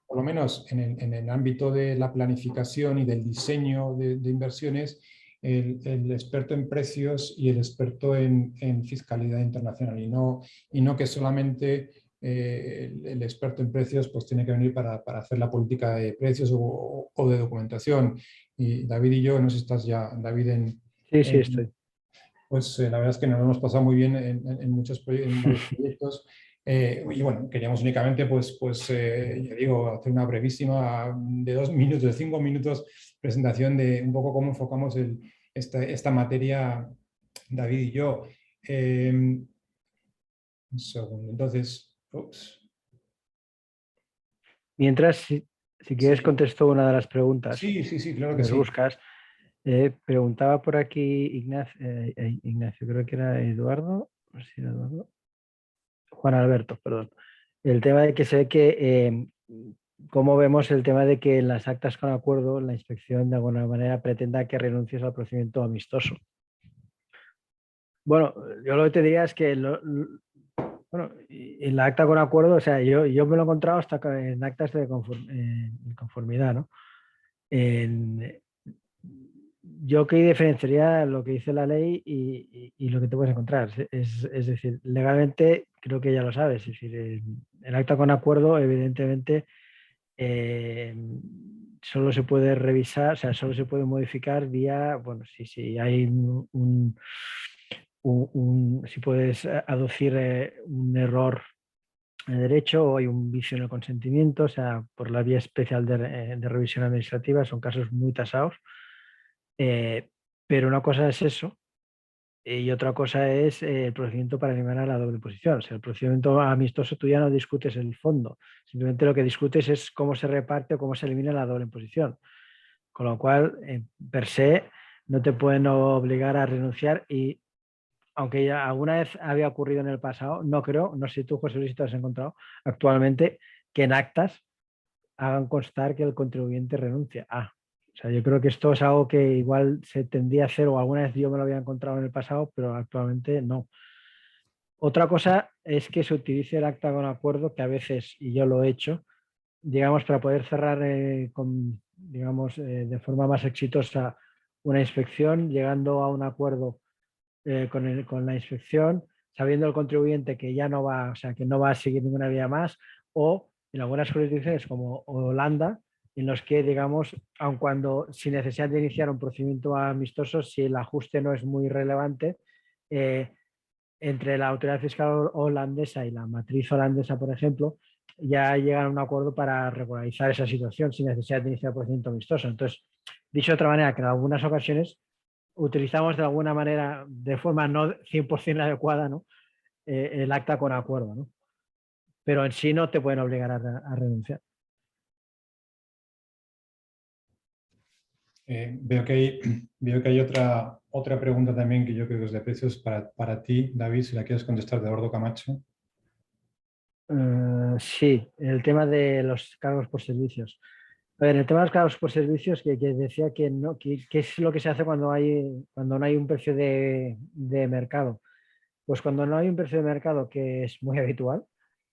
por lo menos en el ámbito de la planificación y del diseño de inversiones, el experto en precios y el experto en fiscalidad internacional, y no que solamente el experto en precios pues tiene que venir para hacer la política de precios o de documentación. Y David y yo, no sé si estás ya, David, Sí, sí, en- estoy. pues la verdad es que nos lo hemos pasado muy bien en varios proyectos. Y bueno, queríamos únicamente, ya digo, hacer una brevísima de 2 minutos, de 5 minutos, presentación de un poco cómo enfocamos esta materia, David y yo. Un segundo, entonces, ups, Mientras, si quieres, sí, contesto una de las preguntas, sí, sí, sí, claro que las sí. buscas. Preguntaba por aquí Ignacio, creo que era Eduardo, no sé si era Eduardo, Juan Alberto, perdón. El tema de que sé que, cómo vemos el tema de que en las actas con acuerdo la inspección de alguna manera pretenda que renuncies al procedimiento amistoso. Bueno, yo lo que te diría es que bueno, en la acta con acuerdo, o sea, yo me lo he encontrado hasta en actas de conformidad, ¿no? En- yo que diferenciaría lo que dice la ley y lo que te puedes encontrar. Es decir, legalmente creo que ya lo sabes. Es decir, el acta con acuerdo, evidentemente, eh, solo se puede revisar, o sea, solo se puede modificar vía, bueno, si hay si puedes aducir un error en el derecho o hay un vicio en el consentimiento, o sea, por la vía especial de revisión administrativa, son casos muy tasados. Eh, pero una cosa es eso y otra cosa es el procedimiento para eliminar la doble posición. O sea, el procedimiento amistoso tú ya no discutes el fondo, simplemente lo que discutes es cómo se reparte o cómo se elimina la doble posición. Con lo cual, per se, no te pueden obligar a renunciar y aunque ya alguna vez había ocurrido en el pasado, no creo, no sé si tú, José Luis, te has encontrado actualmente que en actas hagan constar que el contribuyente renuncia. O sea, yo creo que esto es algo que igual se tendría a hacer o alguna vez yo me lo había encontrado en el pasado, pero actualmente no. Otra cosa es que se utilice el acta con acuerdo, que a veces, y yo lo he hecho, digamos, para poder cerrar digamos, de forma más exitosa una inspección, llegando a un acuerdo con la inspección, sabiendo el contribuyente que ya no va, o sea, que no va a seguir ninguna vía más, o en algunas jurisdicciones como Holanda, en los que, digamos, aun cuando sin necesidad de iniciar un procedimiento amistoso, si el ajuste no es muy relevante, eh, entre la autoridad fiscal holandesa y la matriz holandesa, por ejemplo, ya llegan a un acuerdo para regularizar esa situación sin necesidad de iniciar procedimiento amistoso. Entonces, dicho de otra manera, que en algunas ocasiones utilizamos de alguna manera, de forma no 100% adecuada, ¿no? El acta con acuerdo, ¿no? Pero en sí no te pueden obligar a renunciar. Veo que hay otra pregunta también que yo creo que es de precios para ti, David, si la quieres contestar, de Eduardo Camacho. Sí, el tema de los cargos por servicios. A ver, el tema de los cargos por servicios, que decía que, no, que es lo que se hace cuando no hay un precio de mercado. Pues cuando no hay un precio de mercado, que es muy habitual,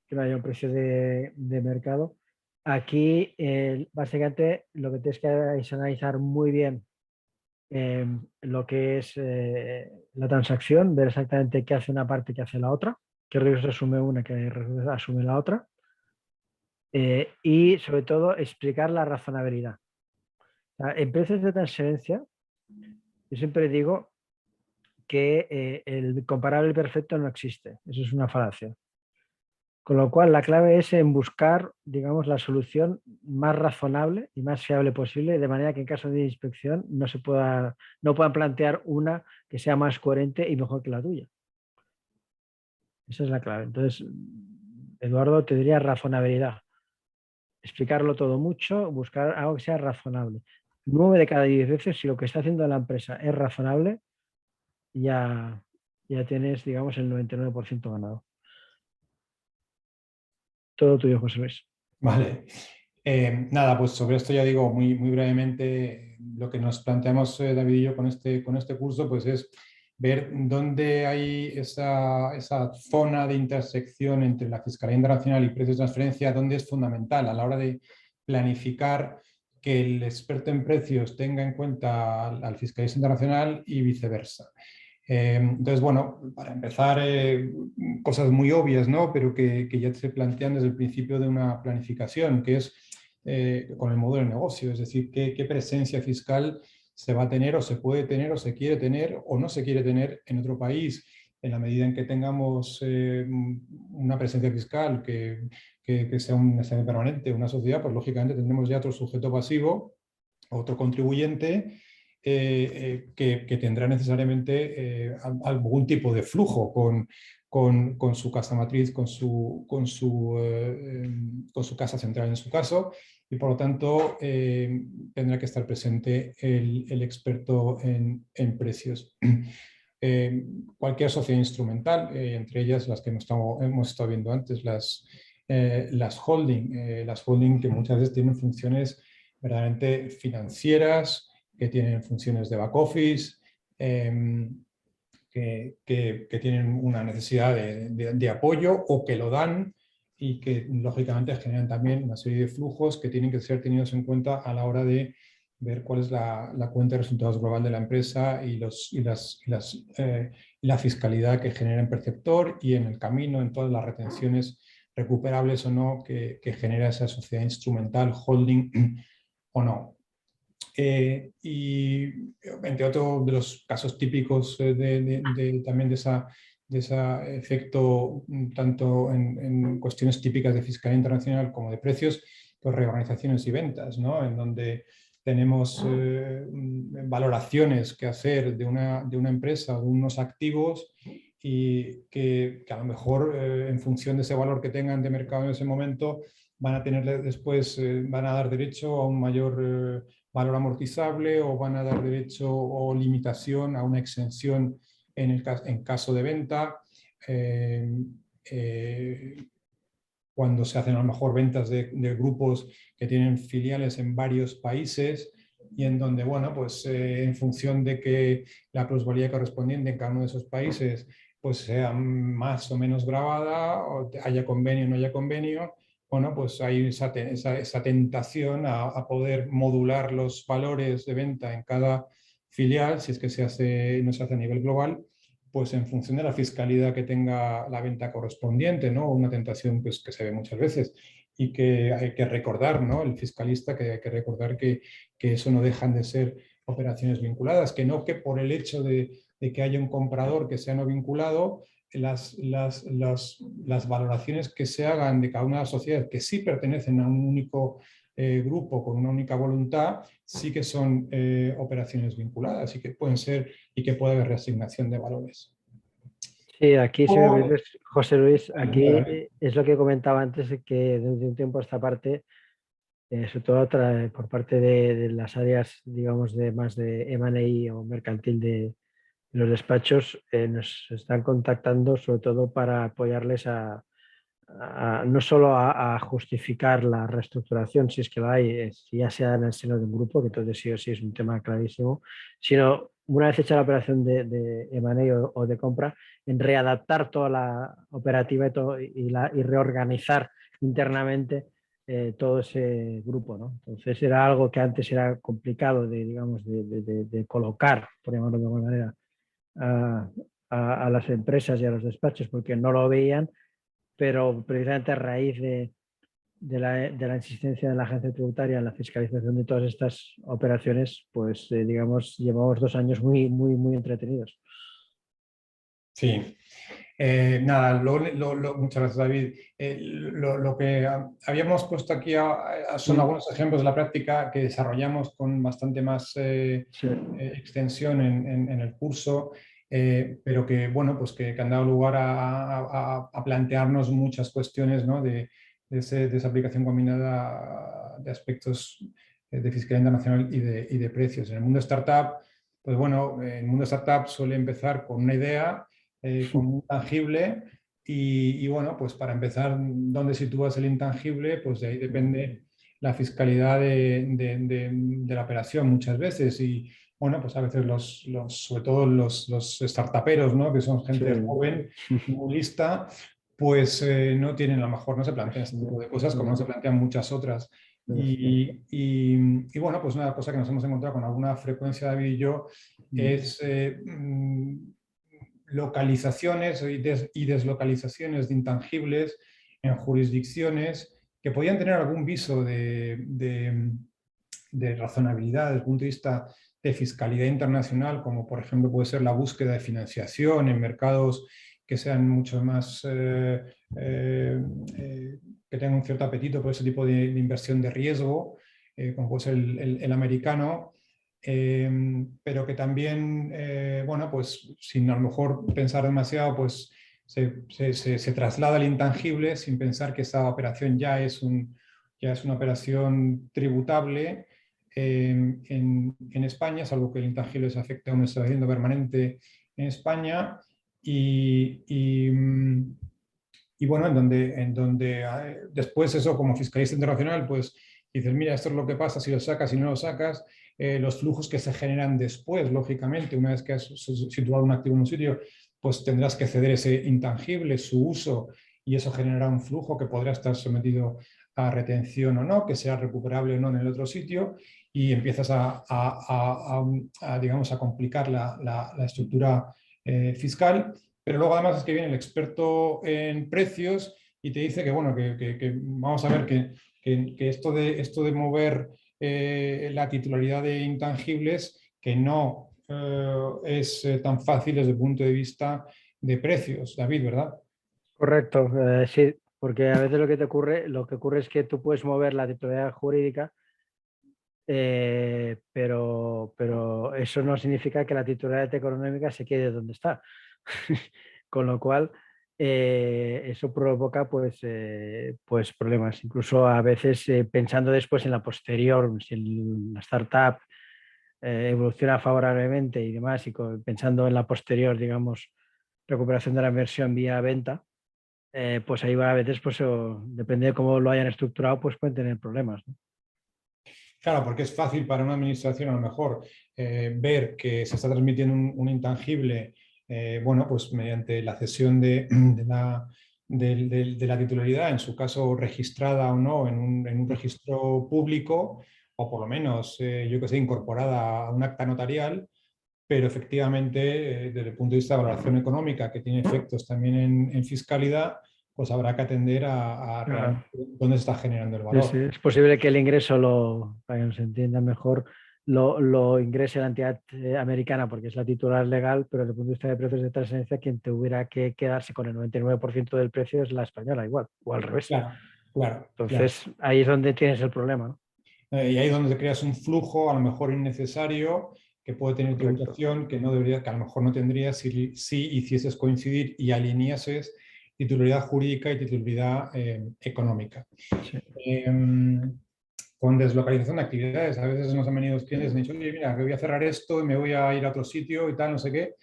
que no haya un precio de mercado, aquí básicamente lo que tienes que es analizar muy bien lo que es la transacción, ver exactamente qué hace una parte y qué hace la otra, qué riesgos asume una, qué riesgos asume la otra, y sobre todo explicar la razonabilidad. O sea, en precios de transferencia, yo siempre digo que el comparable perfecto no existe, eso es una falacia. Con lo cual, la clave es en buscar, digamos, la solución más razonable y más fiable posible, de manera que en caso de inspección no puedan plantear una que sea más coherente y mejor que la tuya. Esa es la clave. Entonces, Eduardo, te diría razonabilidad. Explicarlo todo mucho, buscar algo que sea razonable. 9 de cada 10 veces, si lo que está haciendo la empresa es razonable, ya tienes, digamos, el 99% ganado. Todo tuyo, José Luis. Vale. Nada, pues sobre esto ya digo muy brevemente, lo que nos planteamos David y yo con este curso pues es ver dónde hay esa zona de intersección entre la Fiscalía Internacional y precios de transferencia, dónde es fundamental a la hora de planificar que el experto en precios tenga en cuenta al fiscalista internacional y viceversa. Entonces, bueno, para empezar, cosas muy obvias, ¿no? Pero que ya se plantean desde el principio de una planificación, que es con el modelo de negocio, es decir, qué presencia fiscal se va a tener o se puede tener o se quiere tener o no se quiere tener en otro país. En la medida en que tengamos una presencia fiscal que sea un escenario permanente, una sociedad, pues lógicamente tendremos ya otro sujeto pasivo, otro contribuyente que tendrá necesariamente algún tipo de flujo con su casa matriz, con su casa central en su caso, y por lo tanto tendrá que estar presente el experto en precios. Cualquier sociedad instrumental, entre ellas las que hemos estado viendo antes, las holding que muchas veces tienen funciones verdaderamente financieras, que tienen funciones de back office, que tienen una necesidad de apoyo o que lo dan y que lógicamente generan también una serie de flujos que tienen que ser tenidos en cuenta a la hora de ver cuál es la cuenta de resultados global de la empresa y la fiscalidad que genera en perceptor y en el camino, en todas las retenciones recuperables o no que genera esa sociedad instrumental, holding o no. Y entre otros de los casos típicos también de ese efecto, tanto en cuestiones típicas de fiscalía internacional como de precios, pues reorganizaciones y ventas, ¿no? En donde tenemos valoraciones que hacer de una empresa o de unos activos y que a lo mejor en función de ese valor que tengan de mercado en ese momento van a tener después, van a dar derecho a un mayor valor amortizable o van a dar derecho o limitación a una exención en caso de venta. Eh, eh, cuando se hacen a lo mejor ventas de grupos que tienen filiales en varios países y en donde, bueno, pues en función de que la plusvalía correspondiente en cada uno de esos países pues sea más o menos grabada, o haya convenio o no haya convenio, bueno, pues hay esa tentación a poder modular los valores de venta en cada filial, si es que no se hace a nivel global, pues en función de la fiscalidad que tenga la venta correspondiente, ¿no? Una tentación pues, que se ve muchas veces y que hay que recordar, ¿no? El fiscalista que hay que recordar que eso no dejan de ser operaciones vinculadas, que no que por el hecho de que haya un comprador que sea no vinculado, las valoraciones que se hagan de cada una de las sociedades que sí pertenecen a un único grupo con una única voluntad, sí que son operaciones vinculadas y que pueden ser y que puede haber reasignación de valores. Sí, aquí, si me O, permites, José Luis, aquí es lo que comentaba antes, de que desde un tiempo a esta parte, sobre todo por parte de las áreas, digamos, de más de M&A o mercantil de los despachos, nos están contactando sobre todo para apoyarles no solo a justificar la reestructuración, si es que la hay, si ya sea en el seno de un grupo, que entonces sí o sí es un tema clarísimo, sino una vez hecha la operación de M&A o de compra, en readaptar toda la operativa y reorganizar internamente todo ese grupo, ¿no? Entonces era algo que antes era complicado digamos, de colocar, por llamarlo de alguna manera, a, a las empresas y a los despachos porque no lo veían, pero precisamente a raíz de la insistencia de la agencia tributaria en la fiscalización de todas estas operaciones, pues digamos, llevamos 2 años muy entretenidos. sí. Nada, muchas gracias, David. Lo que habíamos puesto aquí son Mm, algunos ejemplos de la práctica que desarrollamos con bastante más sí, extensión en el curso, pero que, bueno, pues que han dado lugar a plantearnos muchas cuestiones, ¿no? De esa aplicación combinada de aspectos de fiscalidad internacional y de precios. En el mundo startup, pues bueno, el mundo startup suele empezar con una idea con un intangible bueno, pues para empezar, ¿dónde sitúas el intangible? Pues de ahí depende la fiscalidad de la operación muchas veces y bueno, pues a veces sobre todo los startuperos, ¿no? Que son sí. gente joven y muy lista, pues no tienen, a lo mejor no se plantean este tipo de cosas como no se plantean muchas otras. Bueno, pues una cosa que nos hemos encontrado con alguna frecuencia, David y yo, es localizaciones y deslocalizaciones de intangibles en jurisdicciones que podían tener algún viso de razonabilidad desde el punto de vista de fiscalidad internacional, como por ejemplo puede ser la búsqueda de financiación en mercados que sean mucho más, que tengan un cierto apetito por ese tipo de inversión de riesgo, como puede ser el americano, pero que también, bueno, pues sin a lo mejor pensar demasiado, pues se traslada al intangible sin pensar que esa operación ya es una operación tributable en España, salvo que el intangible se afecte a un establecimiento permanente en España y bueno, en donde después eso como fiscalista internacional, pues dices, mira, esto es lo que pasa si lo sacas y no lo sacas, los flujos que se generan después, lógicamente, una vez que has situado un activo en un sitio, pues tendrás que ceder ese intangible, su uso, y eso generará un flujo que podrá estar sometido a retención o no, que sea recuperable o no en el otro sitio, y empiezas digamos, a complicar la estructura fiscal. Pero luego además es que viene el experto en precios y te dice que, bueno, que vamos a ver que esto de mover la titularidad de intangibles, que no es tan fácil desde el punto de vista de precios, David, ¿verdad? Correcto, sí, porque a veces lo que ocurre es que tú puedes mover la titularidad jurídica, pero eso no significa que la titularidad económica se quede donde está. Con lo cual, eso provoca pues problemas. Incluso a veces pensando después en la posterior, si la startup evoluciona favorablemente y demás, y pensando en la posterior, digamos, recuperación de la inversión vía venta, pues ahí va a veces, pues depende de cómo lo hayan estructurado, pues pueden tener problemas, ¿no? Claro, porque es fácil para una administración a lo mejor ver que se está transmitiendo un intangible, bueno, pues mediante la cesión de la titularidad, en su caso registrada o no en un registro público, o por lo menos, yo que sé, incorporada a un acta notarial, pero efectivamente, desde el punto de vista de valoración económica, que tiene efectos también en fiscalidad, pues habrá que atender a Claro. realmente dónde se está generando el Sí, sí, valor. es posible que el ingreso, para que nos entienda mejor, lo ingrese la entidad americana porque es la titular legal, pero desde el punto de vista de precios de transferencia, quien tuviera que quedarse con el 99% del precio es la española igual, o al revés. Claro, claro, claro. Entonces, ahí es donde tienes el problema, ¿no? Y ahí es donde creas un flujo a lo mejor innecesario que puede tener Correcto. tributación que no debería, que a lo mejor no tendría si hicieses coincidir y alineases titularidad jurídica y titularidad económica. Sí. Con deslocalización de actividades, a veces nos han venido los clientes y han dicho, oye, mira, que voy a cerrar esto y me voy a ir a otro sitio y tal, no sé qué.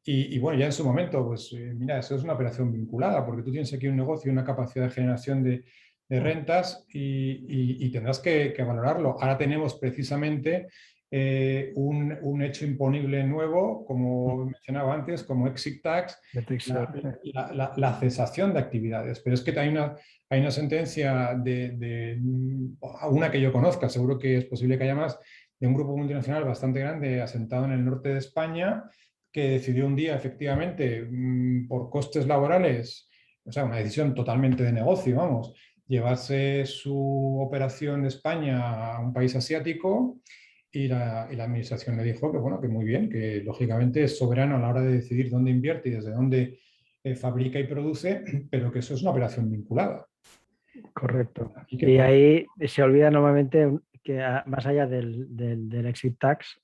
Y bueno, ya en su momento, pues mira, eso es una operación vinculada, porque tú tienes aquí un negocio, una capacidad de generación de rentas y tendrás que valorarlo. Ahora tenemos precisamente un hecho imponible nuevo, como mencionaba antes, como exit tax, Matrix, la cesación de actividades. Pero es que hay una sentencia una que yo conozca, seguro que es posible que haya más, de un grupo multinacional bastante grande asentado en el norte de España, que decidió un día, efectivamente, por costes laborales, o sea, una decisión totalmente de negocio, vamos, llevarse su operación de España a un país asiático y la administración le dijo que, bueno, que muy bien, que lógicamente es soberano a la hora de decidir dónde invierte y desde dónde fabrica y produce, pero que eso es una operación vinculada. Correcto. Y ahí se olvida normalmente que más allá del exit tax,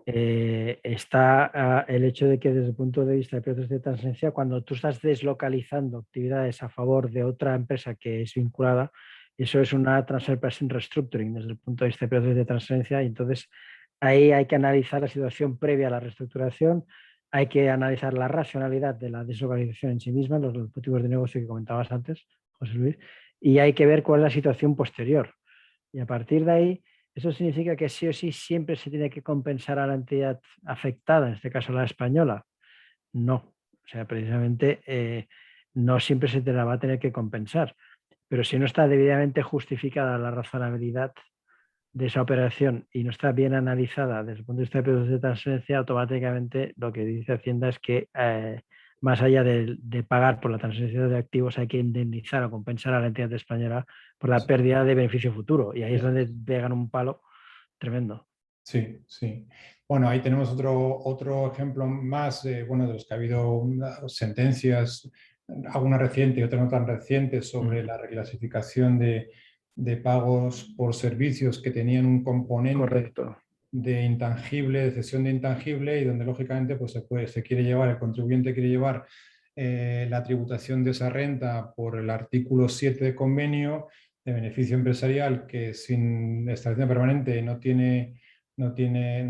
está el hecho de que desde el punto de vista de procesos de transferencia, cuando tú estás deslocalizando actividades a favor de otra empresa que es vinculada, eso es una transfer pricing restructuring desde el punto de vista de procesos de transferencia, y entonces ahí hay que analizar la situación previa a la reestructuración, hay que analizar la racionalidad de la deslocalización en sí misma, los objetivos de negocio que comentabas antes, José Luis, y hay que ver cuál es la situación posterior. Y a partir de ahí, eso significa que sí o sí siempre se tiene que compensar a la entidad afectada, en este caso la española. No, o sea, precisamente no siempre se te la va a tener que compensar. Pero si no está debidamente justificada la razonabilidad de esa operación y no está bien analizada desde el punto de vista de productos de transferencia, automáticamente lo que dice Hacienda es que más allá de pagar por la transferencia de activos, hay que indemnizar o compensar a la entidad española por la pérdida de beneficio futuro. Y ahí es donde pegan un palo tremendo. Sí, sí. Bueno, ahí tenemos otro ejemplo más bueno, de los que ha habido sentencias, alguna reciente y otra no tan reciente, sobre la reclasificación de pagos por servicios que tenían un componente Correcto. de intangible, de cesión de intangible, y donde lógicamente pues, se quiere llevar, el contribuyente quiere llevar la tributación de esa renta por el artículo 7 de convenio de beneficio empresarial, que sin extracción permanente no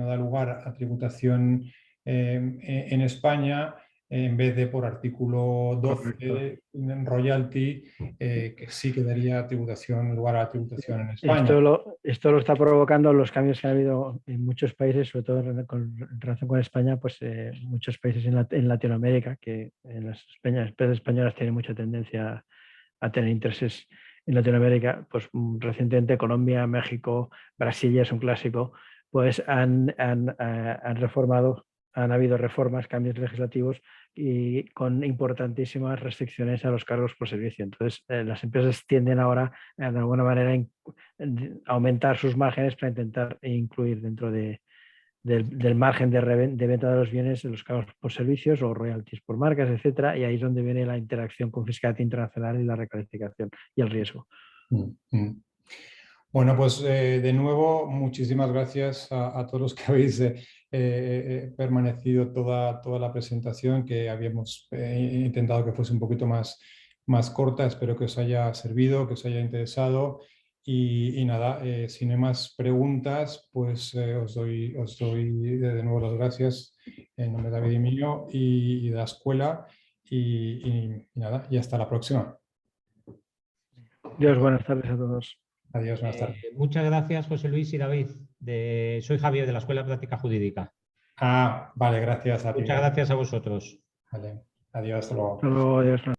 da lugar a tributación en España, en vez de por artículo 12 en royalty, que sí que daría lugar a la tributación en España. Esto lo está provocando los cambios que ha habido en muchos países, sobre todo en relación con España, pues muchos países en Latinoamérica, que en las empresas españolas tienen mucha tendencia a tener intereses en Latinoamérica. Pues recientemente Colombia, México, Brasil ya es un clásico, pues han reformado, han habido reformas, cambios legislativos y con importantísimas restricciones a los cargos por servicio. Entonces, las empresas tienden ahora, de alguna manera, a aumentar sus márgenes para intentar incluir dentro del margen de venta de los bienes los cargos por servicios o royalties por marcas, etcétera, y ahí es donde viene la interacción con fiscalidad internacional y la reclasificación y el riesgo. Bueno, pues de nuevo, muchísimas gracias a todos los que habéis permanecido toda la presentación, que habíamos intentado que fuese un poquito más corta. Espero que os haya servido, que os haya interesado. Y nada, si no hay más preguntas, pues os doy de nuevo las gracias en nombre de David y mío y de la escuela. Y nada, y hasta la próxima. Dios, buenas tardes a todos. Adiós, buenas tardes. Muchas gracias, José Luis y David. Soy Javier de la Escuela de Práctica Jurídica. Vale, gracias a ti. Muchas gracias a vosotros. Vale, adiós, hasta luego. Hasta luego, adiós.